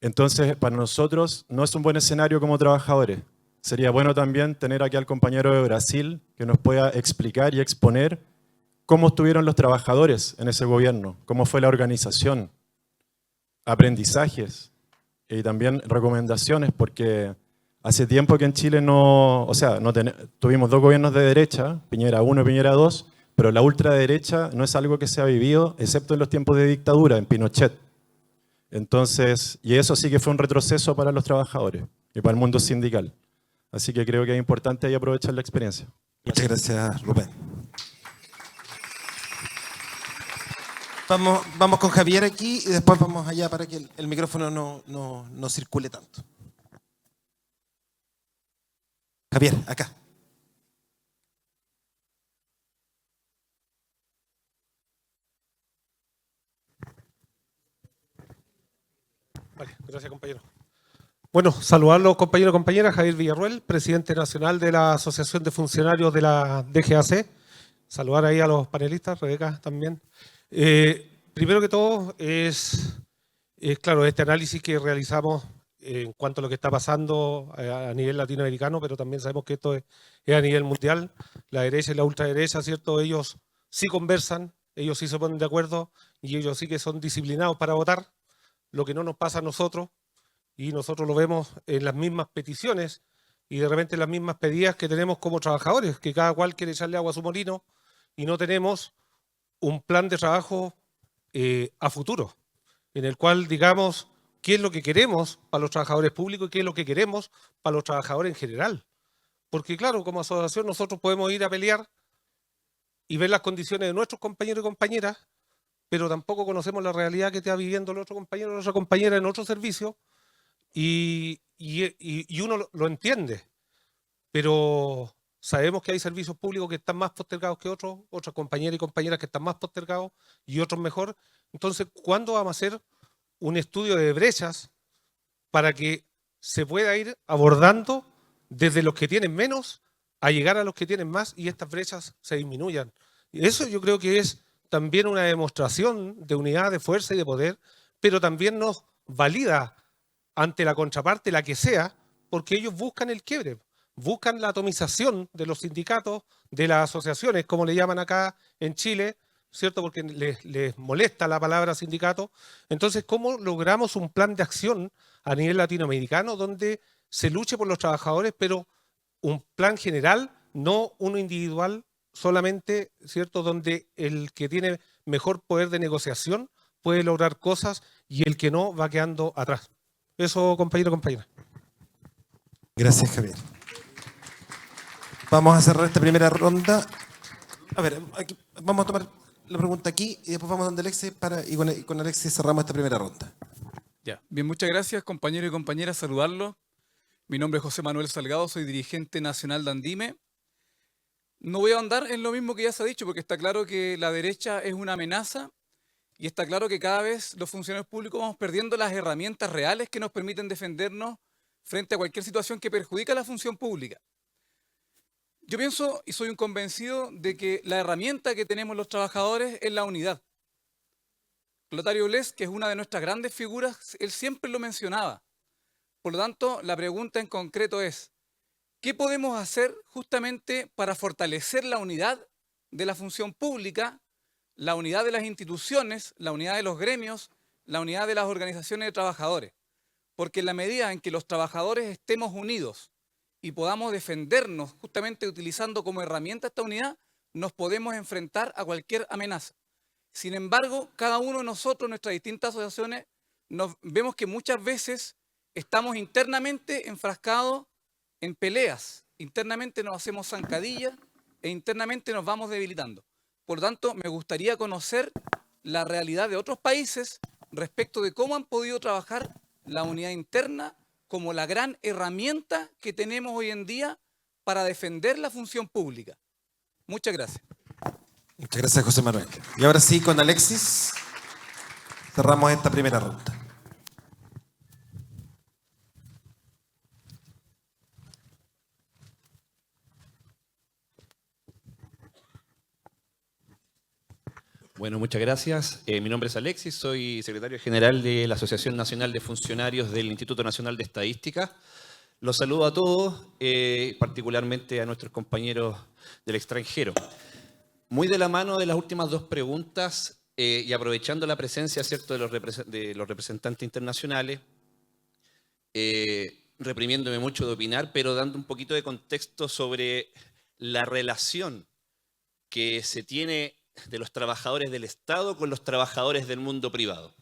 Entonces, para nosotros no es un buen escenario como trabajadores. Sería bueno también tener aquí al compañero de Brasil que nos pueda explicar y exponer cómo estuvieron los trabajadores en ese gobierno, cómo fue la organización, aprendizajes y también recomendaciones, porque hace tiempo que en Chile tuvimos dos gobiernos de derecha, Piñera 1 y Piñera 2, pero la ultraderecha no es algo que se ha vivido, excepto en los tiempos de dictadura, en Pinochet. Entonces, y eso sí que fue un retroceso para los trabajadores y para el mundo sindical. Así que creo que es importante ahí aprovechar la experiencia. Muchas gracias, Rubén. Vamos con Javier aquí y después vamos allá para que el micrófono no circule tanto. Javier, acá. Vale, gracias, compañero. Bueno, saludar a los compañeros y compañeras. Javier Villarruel, presidente nacional de la Asociación de Funcionarios de la DGAC. Saludar ahí a los panelistas, Rebeca también. Primero que todo es claro, este análisis que realizamos en cuanto a lo que está pasando a nivel latinoamericano, pero también sabemos que esto es a nivel mundial. La derecha y la ultraderecha, ¿cierto? Ellos sí conversan, ellos sí se ponen de acuerdo y ellos sí que son disciplinados para votar, lo que no nos pasa a nosotros, y nosotros lo vemos en las mismas peticiones y de repente en las mismas pedidas que tenemos como trabajadores, que cada cual quiere echarle agua a su molino y no tenemos un plan de trabajo a futuro, en el cual digamos qué es lo que queremos para los trabajadores públicos y qué es lo que queremos para los trabajadores en general. Porque claro, como asociación nosotros podemos ir a pelear y ver las condiciones de nuestros compañeros y compañeras, pero tampoco conocemos la realidad que está viviendo el otro compañero o nuestra compañera en otro servicio y uno lo entiende, pero sabemos que hay servicios públicos que están más postergados que otros, otras compañeras y compañeras que están más postergados y otros mejor. Entonces, ¿cuándo vamos a hacer un estudio de brechas para que se pueda ir abordando desde los que tienen menos a llegar a los que tienen más y estas brechas se disminuyan? Y eso yo creo que es también una demostración de unidad, de fuerza y de poder, pero también nos valida ante la contraparte, la que sea, porque ellos buscan el quiebre, buscan la atomización de los sindicatos, de las asociaciones, como le llaman acá en Chile, ¿cierto? Porque les molesta la palabra sindicato. Entonces, ¿cómo logramos un plan de acción a nivel latinoamericano donde se luche por los trabajadores, pero un plan general, no uno individual solamente, ¿cierto? Donde el que tiene mejor poder de negociación puede lograr cosas y el que no va quedando atrás. Eso, compañero, compañera. Gracias, Javier. Vamos a cerrar esta primera ronda. A ver, aquí, vamos a tomar la pregunta aquí y después vamos donde Alexis y con Alexis cerramos esta primera ronda. Ya, bien, muchas gracias, compañeros y compañeras, saludarlos. Mi nombre es José Manuel Salgado, soy dirigente nacional de Andime. No voy a ahondar en lo mismo que ya se ha dicho, porque está claro que la derecha es una amenaza y está claro que cada vez los funcionarios públicos vamos perdiendo las herramientas reales que nos permiten defendernos frente a cualquier situación que perjudica la función pública. Yo pienso y soy un convencido de que la herramienta que tenemos los trabajadores es la unidad. Clotario Bles, que es una de nuestras grandes figuras, él siempre lo mencionaba. Por lo tanto, la pregunta en concreto es, ¿qué podemos hacer justamente para fortalecer la unidad de la función pública, la unidad de las instituciones, la unidad de los gremios, la unidad de las organizaciones de trabajadores? Porque en la medida en que los trabajadores estemos unidos y podamos defendernos justamente utilizando como herramienta esta unidad, nos podemos enfrentar a cualquier amenaza. Sin embargo, cada uno de nosotros, nuestras distintas asociaciones, vemos que muchas veces estamos internamente enfrascados en peleas, internamente nos hacemos zancadillas e internamente nos vamos debilitando. Por lo tanto, me gustaría conocer la realidad de otros países respecto de cómo han podido trabajar la unidad interna como la gran herramienta que tenemos hoy en día para defender la función pública. Muchas gracias. Muchas gracias, José Manuel. Y ahora sí, con Alexis, cerramos esta primera ronda. Bueno, muchas gracias. Mi nombre es Alexis, soy secretario general de la Asociación Nacional de Funcionarios del Instituto Nacional de Estadística. Los saludo a todos, particularmente a nuestros compañeros del extranjero. Muy de la mano de las últimas dos preguntas y aprovechando la presencia, ¿cierto?, de los representantes internacionales, reprimiéndome mucho de opinar, pero dando un poquito de contexto sobre la relación que se tiene de los trabajadores del Estado con los trabajadores del mundo privado.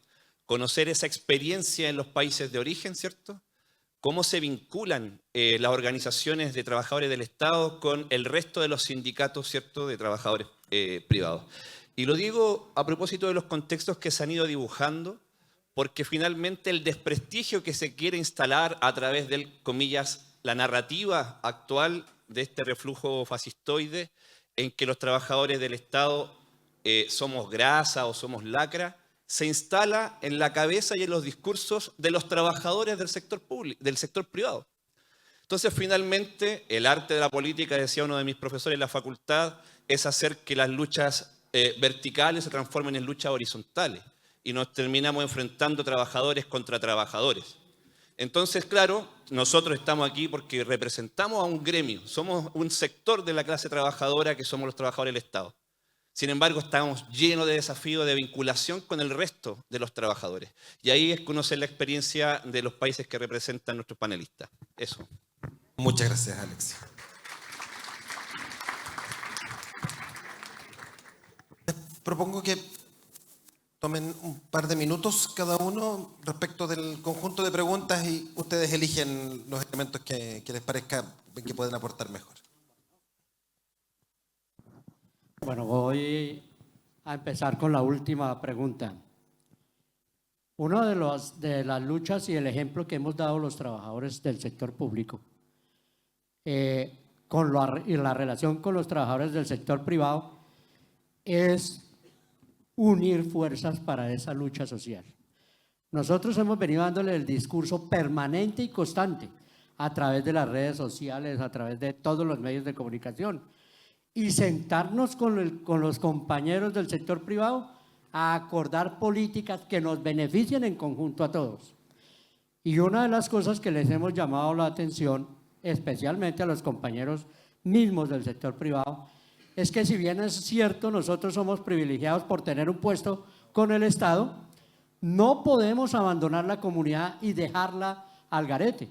Conocer esa experiencia en los países de origen, ¿cierto? Cómo se vinculan las organizaciones de trabajadores del Estado con el resto de los sindicatos, ¿cierto?, de trabajadores privados. Y lo digo a propósito de los contextos que se han ido dibujando, porque finalmente el desprestigio que se quiere instalar a través del, comillas, la narrativa actual de este reflujo fascistoide, en que los trabajadores del Estado somos grasa o somos lacra, se instala en la cabeza y en los discursos de los trabajadores del sector público, del sector privado. Entonces, finalmente, el arte de la política, decía uno de mis profesores en la facultad, es hacer que las luchas verticales se transformen en luchas horizontales y nos terminamos enfrentando trabajadores contra trabajadores. Entonces, claro, nosotros estamos aquí porque representamos a un gremio, somos un sector de la clase trabajadora que somos los trabajadores del Estado. Sin embargo, estamos llenos de desafíos de vinculación con el resto de los trabajadores. Y ahí es conocer la experiencia de los países que representan nuestros panelistas. Eso. Muchas gracias, Alex. Propongo que tomen un par de minutos cada uno respecto del conjunto de preguntas y ustedes eligen los elementos que les parezca que pueden aportar mejor. Bueno, voy a empezar con la última pregunta. Una de las luchas y el ejemplo que hemos dado los trabajadores del sector público y la relación con los trabajadores del sector privado es unir fuerzas para esa lucha social. Nosotros hemos venido dándole el discurso permanente y constante a través de las redes sociales, a través de todos los medios de comunicación, y sentarnos con los compañeros del sector privado a acordar políticas que nos beneficien en conjunto a todos. Y una de las cosas que les hemos llamado la atención, especialmente a los compañeros mismos del sector privado, es que si bien es cierto, nosotros somos privilegiados por tener un puesto con el Estado, no podemos abandonar la comunidad y dejarla al garete.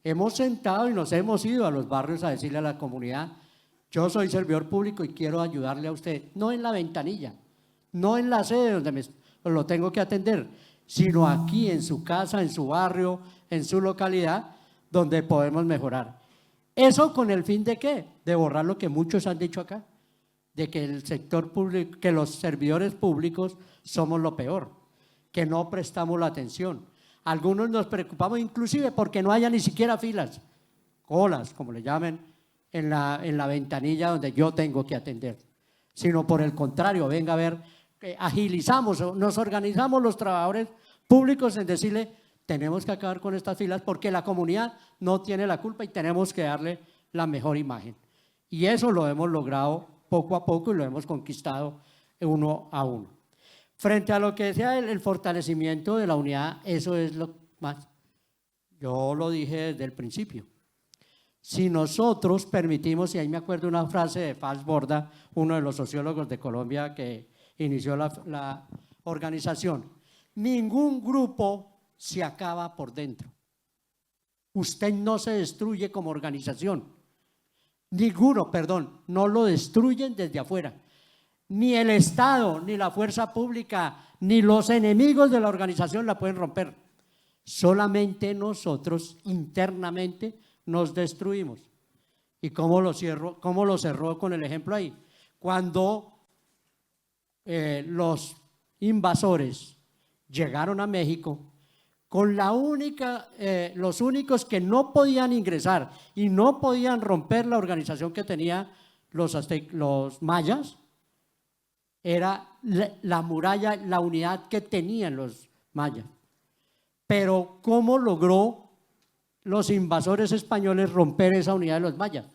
Hemos sentado y nos hemos ido a los barrios a decirle a la comunidad: yo soy servidor público y quiero ayudarle a usted, no en la ventanilla, no en la sede donde lo tengo que atender, sino aquí en su casa, en su barrio, en su localidad, donde podemos mejorar. ¿Eso con el fin de qué? De borrar lo que muchos han dicho acá, de que el sector público, que los servidores públicos somos lo peor, que no prestamos la atención. Algunos nos preocupamos inclusive porque no haya ni siquiera filas, colas, como le llamen, en la ventanilla donde yo tengo que atender, sino por el contrario, venga a ver, agilizamos, nos organizamos los trabajadores públicos en decirle: tenemos que acabar con estas filas porque la comunidad no tiene la culpa y tenemos que darle la mejor imagen. Y eso lo hemos logrado poco a poco y lo hemos conquistado uno a uno. Frente a lo que sea el fortalecimiento de la unidad, eso es lo más. Yo lo dije desde el principio. Si nosotros permitimos, y ahí me acuerdo una frase de Fals Borda, uno de los sociólogos de Colombia que inició la organización: ningún grupo se acaba por dentro. Usted no se destruye como organización. No lo destruyen desde afuera. Ni el Estado, ni la fuerza pública, ni los enemigos de la organización la pueden romper. Solamente nosotros internamente nos destruimos. ¿Y cómo lo cerró con el ejemplo ahí? Cuando los invasores llegaron a México, con los únicos que no podían ingresar y no podían romper la organización que tenía los mayas, era la muralla, la unidad que tenían los mayas. Pero ¿cómo logró los invasores españoles romper esa unidad de los mayas?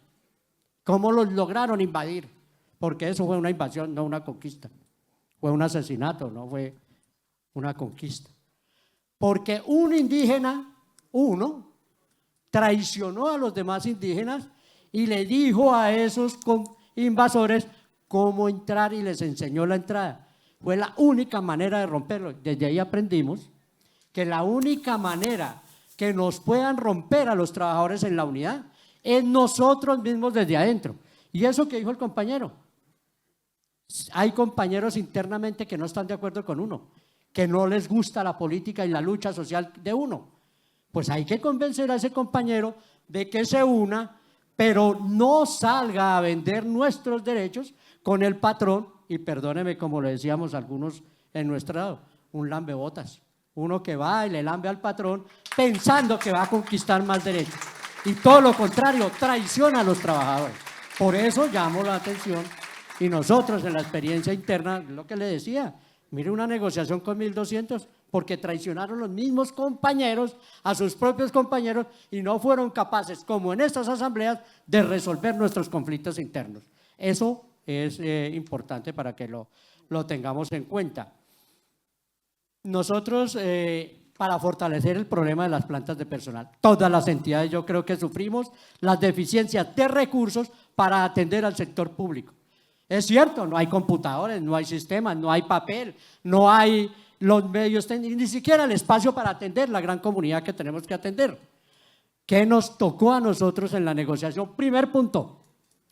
¿Cómo los lograron invadir? Porque eso fue una invasión, no una conquista. fue un asesinato, no fue una conquista. Porque un indígena, uno, traicionó a los demás indígenas y le dijo a esos invasores cómo entrar y les enseñó la entrada. Fue la única manera de romperlo. Desde ahí aprendimos que la única manera que nos puedan romper a los trabajadores en la unidad es nosotros mismos desde adentro. Y eso que dijo el compañero, hay compañeros internamente que no están de acuerdo con uno, que no les gusta la política y la lucha social de uno. Pues hay que convencer a ese compañero de que se una, pero no salga a vender nuestros derechos con el patrón, y perdóneme como le decíamos algunos en nuestro lado, un lambebotas, uno que va y le lambe al patrón pensando que va a conquistar más derechos. Y todo lo contrario, traiciona a los trabajadores. Por eso llamo la atención, y nosotros en la experiencia interna, lo que le decía, mire una negociación con 1.200, porque traicionaron los mismos compañeros a sus propios compañeros y no fueron capaces, como en estas asambleas, de resolver nuestros conflictos internos. Eso es importante para que lo tengamos en cuenta. Nosotros, para fortalecer el problema de las plantas de personal, todas las entidades yo creo que sufrimos las deficiencias de recursos para atender al sector público. Es cierto, no hay computadores, no hay sistemas, no hay papel, no hay los medios técnicos, ni siquiera el espacio para atender la gran comunidad que tenemos que atender. ¿Qué nos tocó a nosotros en la negociación? Primer punto,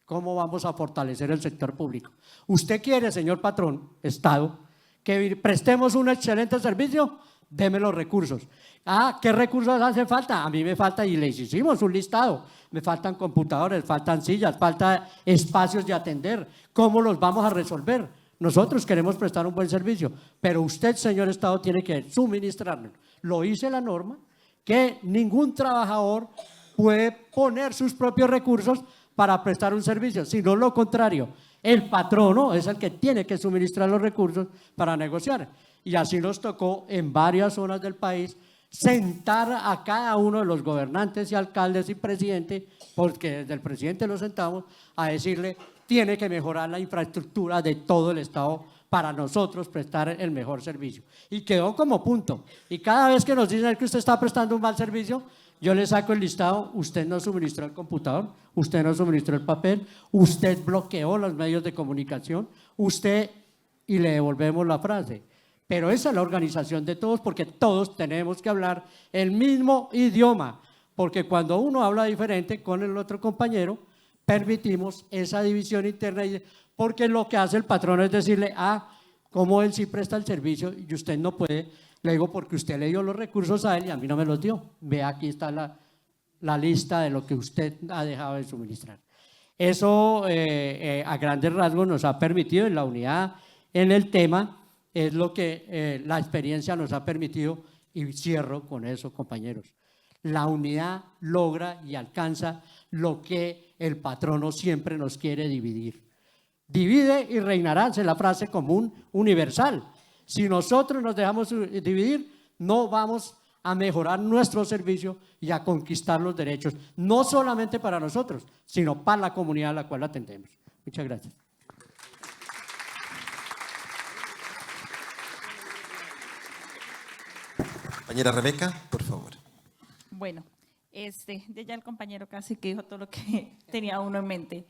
¿cómo vamos a fortalecer el sector público? ¿Usted quiere, señor patrón, Estado, que prestemos un excelente servicio? Deme los recursos. ¿Qué recursos hace falta? A mí me falta, y les hicimos un listado, me faltan computadores, faltan sillas, faltan espacios de atender. ¿Cómo los vamos a resolver? Nosotros queremos prestar un buen servicio, pero usted, señor Estado, tiene que suministrarnos. Lo dice la norma, que ningún trabajador puede poner sus propios recursos para prestar un servicio, sino lo contrario. El patrono es el que tiene que suministrar los recursos para negociar. Y así nos tocó en varias zonas del país sentar a cada uno de los gobernantes y alcaldes y presidentes, porque desde el presidente lo sentamos, a decirle: tiene que mejorar la infraestructura de todo el Estado para nosotros prestar el mejor servicio. Y quedó como punto. Y cada vez que nos dicen que usted está prestando un mal servicio, yo le saco el listado: usted no suministró el computador, usted no suministró el papel, usted bloqueó los medios de comunicación, usted, y le devolvemos la frase. Pero esa es la organización de todos, porque todos tenemos que hablar el mismo idioma, porque cuando uno habla diferente con el otro compañero, permitimos esa división interna, porque lo que hace el patrón es decirle: como él sí presta el servicio y usted no puede. Le digo: porque usted le dio los recursos a él y a mí no me los dio. Ve, aquí está la lista de lo que usted ha dejado de suministrar. Eso a grandes rasgos nos ha permitido, en la unidad, en el tema, es lo que la experiencia nos ha permitido, y cierro con eso, compañeros. La unidad logra y alcanza lo que el patrono siempre nos quiere dividir. Divide y reinará, es la frase común universal. Si nosotros nos dejamos dividir, no vamos a mejorar nuestro servicio y a conquistar los derechos, no solamente para nosotros, sino para la comunidad a la cual atendemos. Muchas gracias. Compañera Rebeca, por favor. Bueno, ya el compañero casi que dijo todo lo que tenía uno en mente.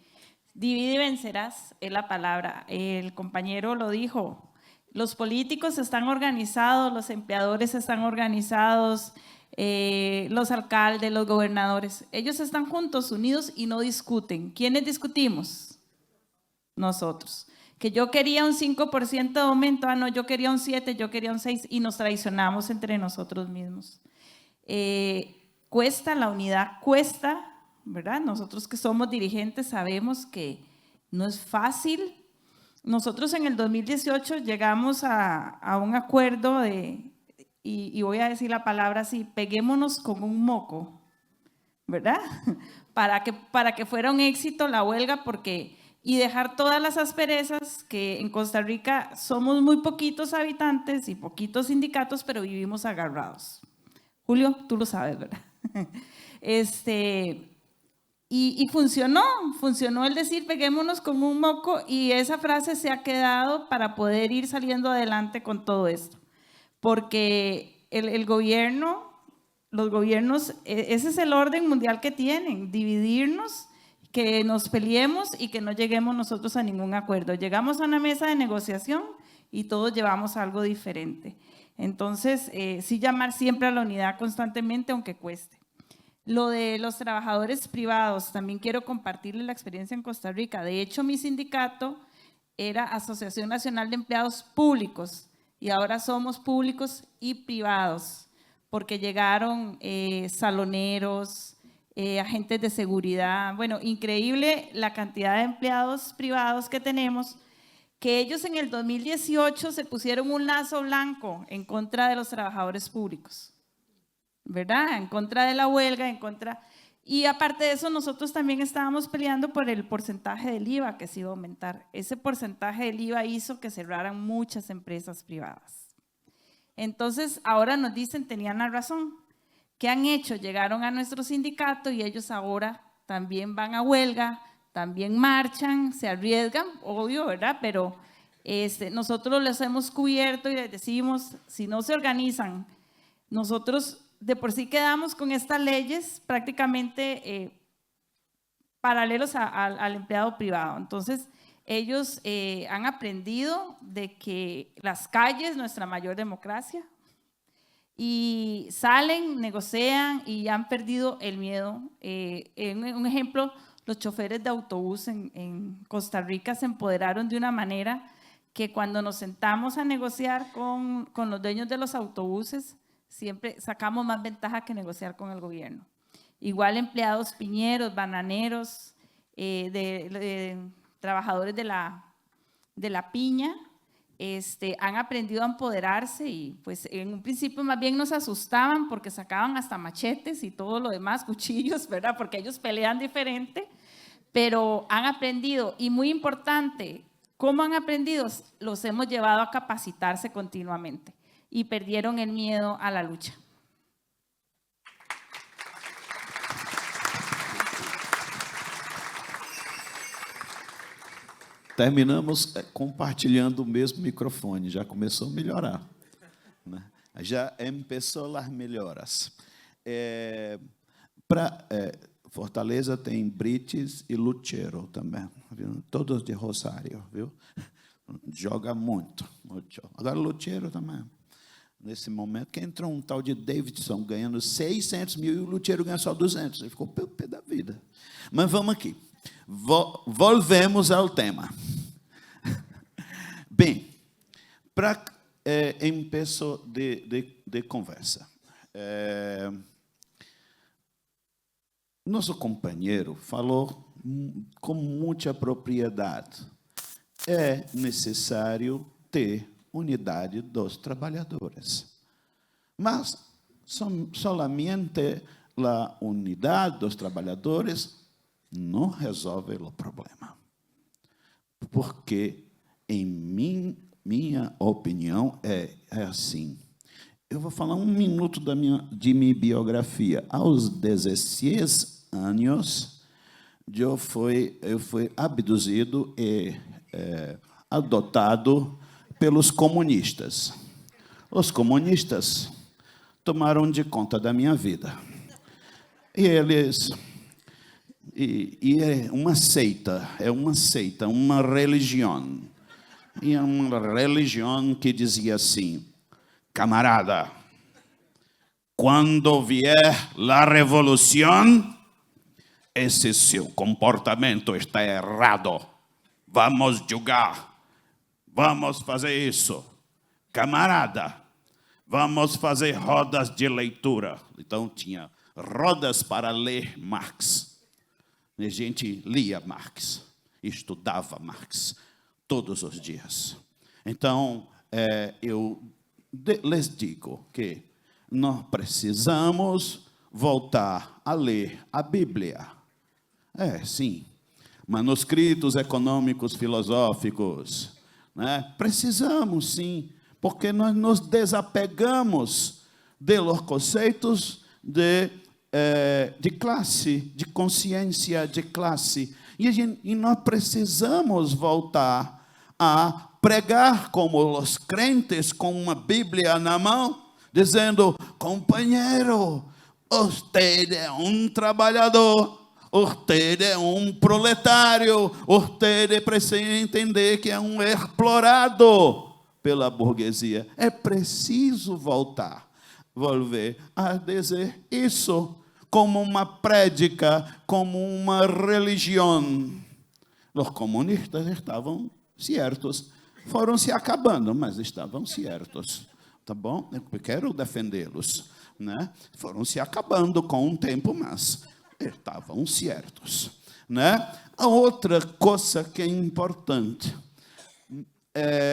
Divide y vencerás es la palabra. El compañero lo dijo. Los políticos están organizados, los empleadores están organizados, los alcaldes, los gobernadores. Ellos están juntos, unidos y no discuten. ¿Quiénes discutimos? Nosotros. Que yo quería un 5% de aumento, no, yo quería un 7%, yo quería un 6%, y nos traicionamos entre nosotros mismos. Cuesta, la unidad cuesta, ¿verdad? Nosotros que somos dirigentes sabemos que no es fácil. Nosotros en el 2018 llegamos a un acuerdo y voy a decir la palabra así: peguémonos con un moco, ¿verdad? Para que fuera un éxito la huelga, y dejar todas las asperezas, que en Costa Rica somos muy poquitos habitantes y poquitos sindicatos, pero vivimos agarrados. Julio, tú lo sabes, ¿verdad? Y funcionó el decir peguémonos con un moco, y esa frase se ha quedado para poder ir saliendo adelante con todo esto. Porque el gobierno, los gobiernos, ese es el orden mundial que tienen, dividirnos, que nos peleemos y que no lleguemos nosotros a ningún acuerdo. Llegamos a una mesa de negociación y todos llevamos algo diferente. Entonces, sí llamar siempre a la unidad constantemente, aunque cueste. Lo de los trabajadores privados, también quiero compartirles la experiencia en Costa Rica. De hecho, mi sindicato era Asociación Nacional de Empleados Públicos y ahora somos públicos y privados, porque llegaron saloneros, agentes de seguridad. Bueno, increíble la cantidad de empleados privados que tenemos, que ellos en el 2018 se pusieron un lazo blanco en contra de los trabajadores públicos, ¿verdad? En contra de la huelga, en contra. Y aparte de eso, nosotros también estábamos peleando por el porcentaje del IVA que se iba a aumentar. Ese porcentaje del IVA hizo que cerraran muchas empresas privadas. Entonces, ahora nos dicen, tenían la razón. ¿Qué han hecho? Llegaron a nuestro sindicato y ellos ahora también van a huelga, también marchan, se arriesgan, obvio, ¿verdad? Pero nosotros les hemos cubierto y les decimos, si no se organizan, nosotros de por sí quedamos con estas leyes prácticamente paralelos al empleado privado. Entonces, ellos han aprendido de que las calles, nuestra mayor democracia, y salen, negocian y han perdido el miedo. Un ejemplo, los choferes de autobús en Costa Rica se empoderaron de una manera que cuando nos sentamos a negociar con los dueños de los autobuses, siempre sacamos más ventaja que negociar con el gobierno. Igual empleados piñeros, bananeros, trabajadores de la piña, han aprendido a empoderarse y pues en un principio más bien nos asustaban porque sacaban hasta machetes y todo lo demás, cuchillos, ¿verdad? Porque ellos pelean diferente, pero han aprendido, y muy importante, ¿cómo han aprendido? Los hemos llevado a capacitarse continuamente y perdieron el miedo a la lucha. Terminamos compartilhando o mesmo microfone, já começou a melhorar, né? Já começou as melhoras. Fortaleza tem Brites e Lutero também, viu? Todos de Rosário, viu? Joga muito. Agora Lutero também. Nesse momento, que entrou um tal de Davidson ganhando 600 mil e o Lutero ganha só 200. Ele ficou pelo pé da vida. Mas vamos aqui. Volvemos ao tema. Bem, para começo de conversa, nosso companheiro falou com muita propriedade. É necessário ter unidade dos trabalhadores. Mas solamente a unidade dos trabalhadores não resolve o problema. Porque, em minha opinião, é assim. Eu vou falar um minuto de minha biografia. Aos 16 anos, eu fui abduzido e adotado pelos comunistas. Os comunistas tomaram de conta da minha vida. E eles... E é uma seita, uma religião. E é uma religião que dizia assim: camarada, quando vier a revolução, esse seu comportamento está errado. Vamos julgar, vamos fazer isso. Camarada, vamos fazer rodas de leitura. Então tinha rodas para ler Marx. A gente lia Marx, estudava Marx todos os dias. Então, eu lhes digo que nós precisamos voltar a ler a Bíblia. Sim. Manuscritos econômicos, filosóficos, né? Precisamos, sim, porque nós nos desapegamos de los conceitos de de classe, de consciência de classe. E nós precisamos voltar a pregar como os crentes com uma Bíblia na mão, dizendo: companheiro, você é um trabalhador, você é um proletário, você precisa entender que é um explorado pela burguesia. É preciso voltar a dizer isso como uma prédica, como uma religião. Os comunistas estavam certos, foram se acabando, mas estavam certos, tá bom? Eu quero defendê-los, né? Foram se acabando com o tempo, mas estavam certos, né? A outra coisa que é importante,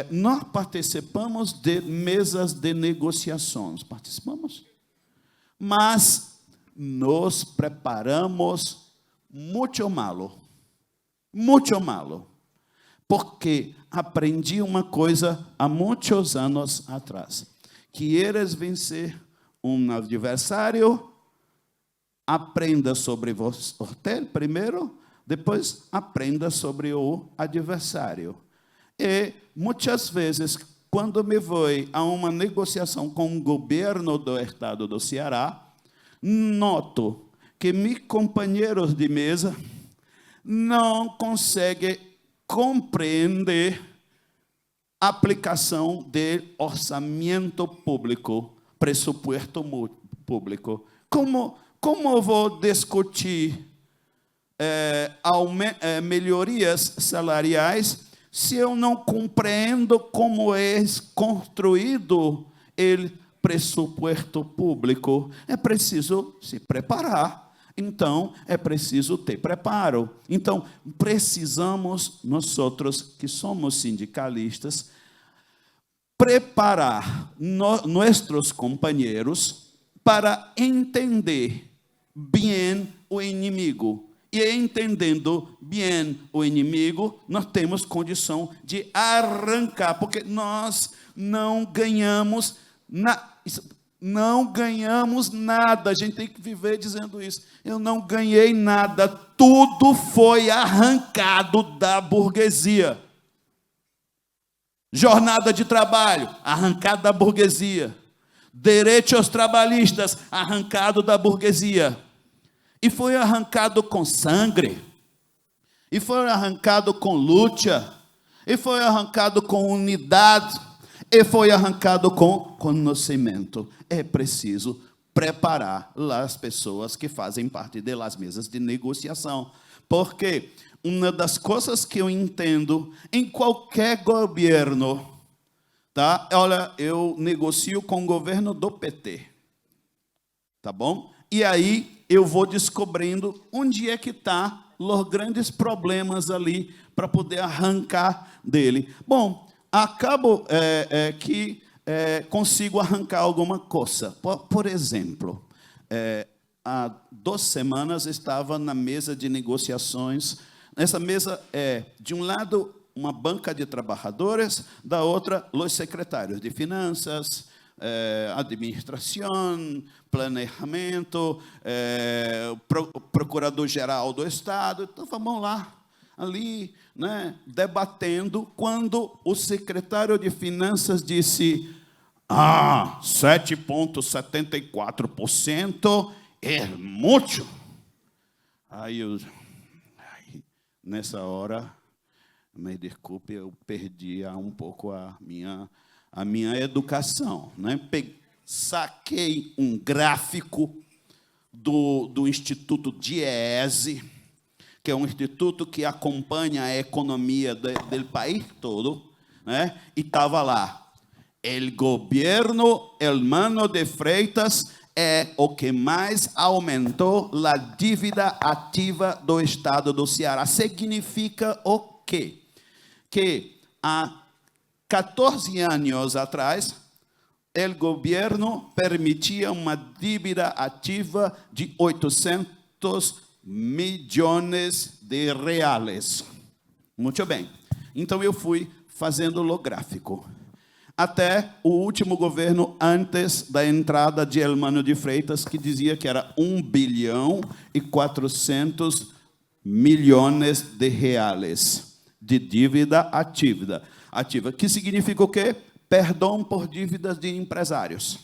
nós participamos de mesas de negociações, mas nos preparamos muito malo, porque aprendi uma coisa há muitos anos atrás: queres vencer um adversário, aprenda sobre você primeiro, depois aprenda sobre o adversário. E muitas vezes, quando me vou a uma negociação com o governo do estado do Ceará, noto que meus companheiros de mesa não conseguem compreender a aplicação do orçamento público, pressuposto público. Como eu vou discutir melhorias salariais se eu não compreendo como é construído o pressuposto público? É preciso se preparar. Então, é preciso ter preparo. Então, precisamos, nós outros que somos sindicalistas, preparar nossos companheiros para entender bem o inimigo. E entendendo bem o inimigo, nós temos condição de arrancar, porque nós não ganhamos nada. A gente tem que viver dizendo isso. Eu não ganhei nada. Tudo foi arrancado da burguesia. Jornada de trabalho, arrancado da burguesia. Direitos trabalhistas, arrancado da burguesia. E foi arrancado com sangue. E foi arrancado com luta. E foi arrancado com unidade. E foi arrancado com conhecimento. É preciso preparar as pessoas que fazem parte das mesas de negociação. Porque uma das coisas que eu entendo em qualquer governo, tá? Olha, eu negocio com o governo do PT, tá bom? E aí eu vou descobrindo onde é que está os grandes problemas ali para poder arrancar dele. Bom, acabo que consigo arrancar alguma coisa. Por exemplo, há 2 semanas estava na mesa de negociações. Essa mesa de um lado, uma banca de trabalhadores, da outra, os secretários de finanças, administração, planejamento, procurador-geral do Estado. Então, vamos lá, ali, né, debatendo, quando o secretário de finanças disse: 7,74% é muito. Nessa hora, me desculpe, eu perdi um pouco a minha educação, né? Saquei um gráfico do Instituto DIEESE, que é um instituto que acompanha a economia do país todo, né? E estava lá: o governo Hermano de Freitas é o que mais aumentou a dívida ativa do estado do Ceará. Significa o quê? Que há 14 anos atrás, o governo permitia uma dívida ativa de 800 milhões de reais. Muito bem. Então, eu fui fazendo o gráfico. até o último governo antes da entrada de Elmano de Freitas, que dizia que era 1 bilhão e 400 milhões de reais de dívida ativa, que significa o quê? Perdão por dívidas de empresários.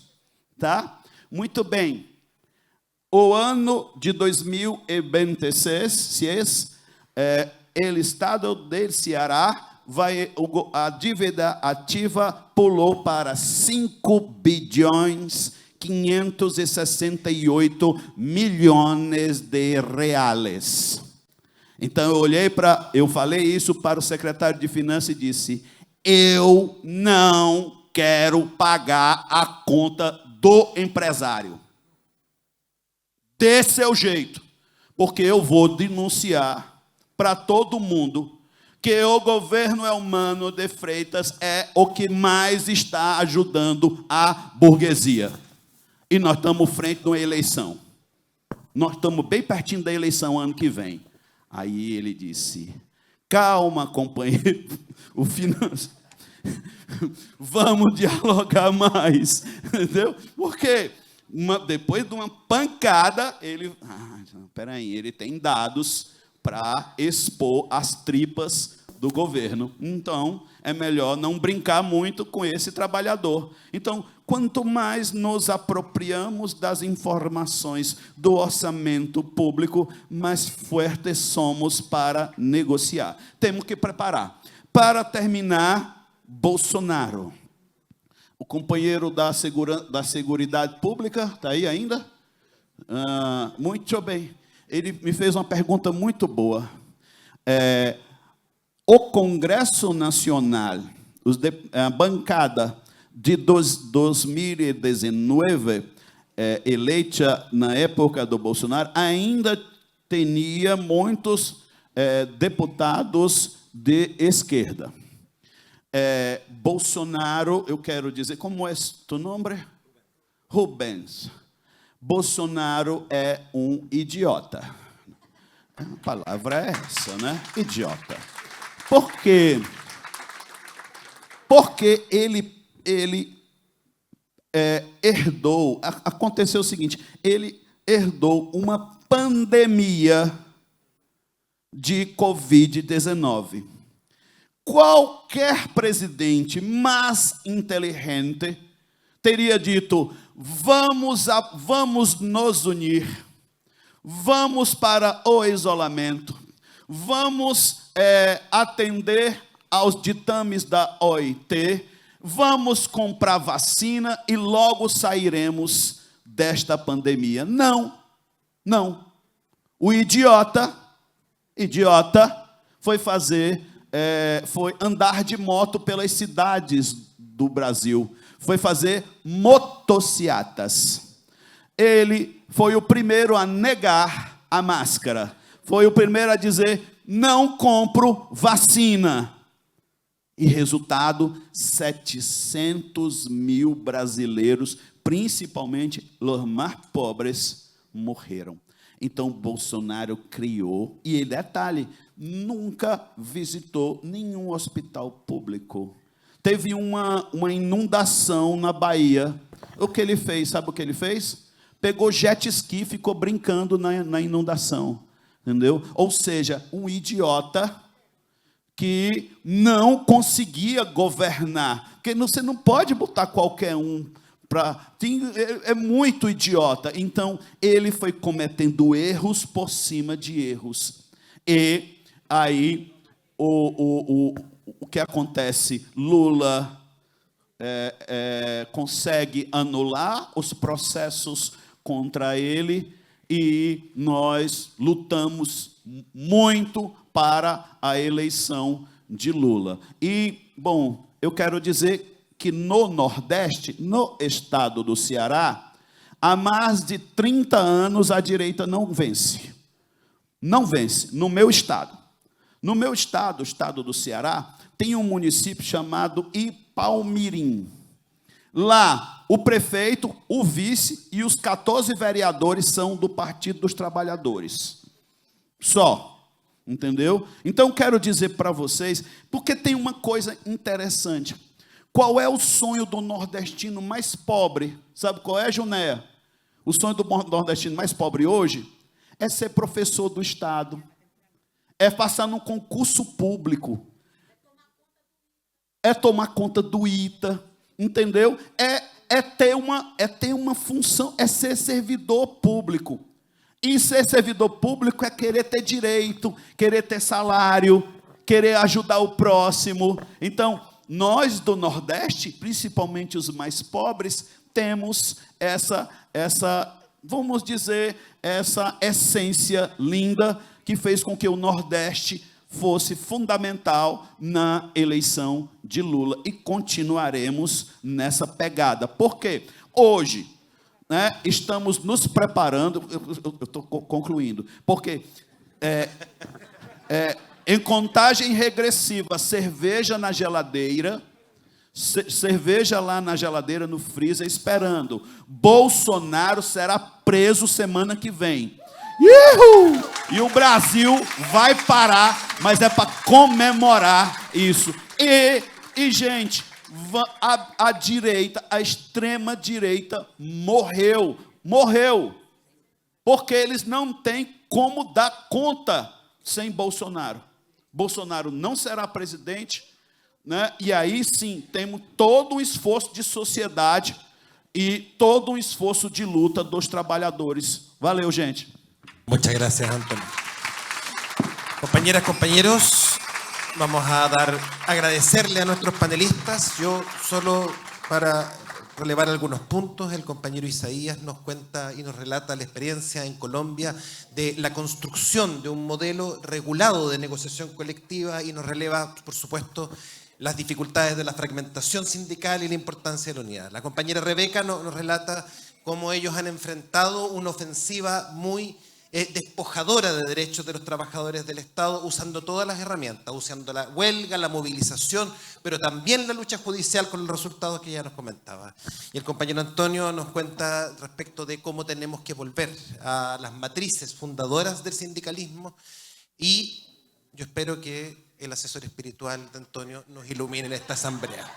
Tá? Muito bem. O ano de 2026, o estado do Ceará, a dívida ativa pulou para 5 bilhões 568 milhões de reais. Então eu falei isso para o secretário de Finanças e disse: eu não quero pagar a conta do empresário. Dê seu jeito, porque eu vou denunciar para todo mundo que o governo Elmano de Freitas é o que mais está ajudando a burguesia. E nós estamos frente a uma eleição. Nós estamos bem pertinho da eleição ano que vem. Aí ele disse: calma, companheiro, o finanças, vamos dialogar mais, entendeu? Porque depois de uma pancada, ele tem dados para expor as tripas do governo. Então, é melhor não brincar muito com esse trabalhador. Então, quanto mais nos apropriamos das informações do orçamento público, mais fortes somos para negociar. Temos que preparar. Para terminar, Bolsonaro. O companheiro da Seguridade Pública, está aí ainda? Muito bem. Ele me fez uma pergunta muito boa. O Congresso Nacional, a bancada de 2019, eleita na época do Bolsonaro, ainda tinha muitos deputados de esquerda. Bolsonaro, eu quero dizer, como é tu nome? Rubens. Bolsonaro é um idiota. A palavra é essa, né? Idiota. Por quê? Porque ele herdou, aconteceu o seguinte, ele herdou uma pandemia de Covid-19. Qualquer presidente mais inteligente teria dito: vamos nos unir, vamos para o isolamento, vamos atender aos ditames da OIT, vamos comprar vacina e logo sairemos desta pandemia. Não. O idiota foi foi andar de moto pelas cidades do Brasil, foi fazer motociatas. Ele foi o primeiro a negar a máscara, foi o primeiro a dizer: não compro vacina. E resultado, 700 mil brasileiros, principalmente os mais pobres, morreram. Então, Bolsonaro criou, e detalhe, nunca visitou nenhum hospital público. Teve uma inundação na Bahia. O que ele fez? Sabe o que ele fez? Pegou jet ski e ficou brincando na inundação. Entendeu? Ou seja, um idiota que não conseguia governar. Porque você não pode botar qualquer um para... É muito idiota. Então, ele foi cometendo erros por cima de erros. E aí, o que acontece? Lula consegue anular os processos contra ele e nós lutamos muito para a eleição de Lula. E, bom, eu quero dizer que no Nordeste, no estado do Ceará, há mais de 30 anos a direita não vence. Não vence, no meu estado. No meu estado, o estado do Ceará, tem um município chamado Ipaumirim. Lá, o prefeito, o vice e os 14 vereadores são do Partido dos Trabalhadores. Só. Entendeu? Então, quero dizer para vocês, porque tem uma coisa interessante. Qual é o sonho do nordestino mais pobre? Sabe qual é, Junéia? O sonho do nordestino mais pobre hoje é ser professor do Estado, é passar num concurso público, é tomar conta do ITA, entendeu? É ter uma função, é ser servidor público. E ser servidor público é querer ter direito, querer ter salário, querer ajudar o próximo. Então, nós do Nordeste, principalmente os mais pobres, temos essa, vamos dizer, essa essência linda que fez com que o Nordeste fosse fundamental na eleição de Lula. E continuaremos nessa pegada. Por quê? Hoje, né, estamos nos preparando, eu estou concluindo, porque em contagem regressiva, cerveja na geladeira, cerveja lá na geladeira, no freezer, esperando. Bolsonaro será preso semana que vem. Uhul! E o Brasil vai parar, mas é para comemorar isso. E gente, a direita, a extrema-direita morreu. Porque eles não têm como dar conta sem Bolsonaro. Bolsonaro não será presidente, né? E aí sim, temos todo um esforço de sociedade e todo um esforço de luta dos trabalhadores. Valeu, gente. Muchas gracias, Antonio. Compañeras, compañeros, vamos a agradecerle a nuestros panelistas. Yo solo para relevar algunos puntos, el compañero Isaías nos cuenta y nos relata la experiencia en Colombia de la construcción de un modelo regulado de negociación colectiva y nos releva, por supuesto, las dificultades de la fragmentación sindical y la importancia de la unidad. La compañera Rebeca nos relata cómo ellos han enfrentado una ofensiva muy despojadora de derechos de los trabajadores del Estado, usando todas las herramientas, usando la huelga, la movilización, pero también la lucha judicial con los resultados que ya nos comentaba. Y el compañero Antonio nos cuenta respecto de cómo tenemos que volver a las matrices fundadoras del sindicalismo, y yo espero que el asesor espiritual de Antonio nos ilumine en esta asamblea.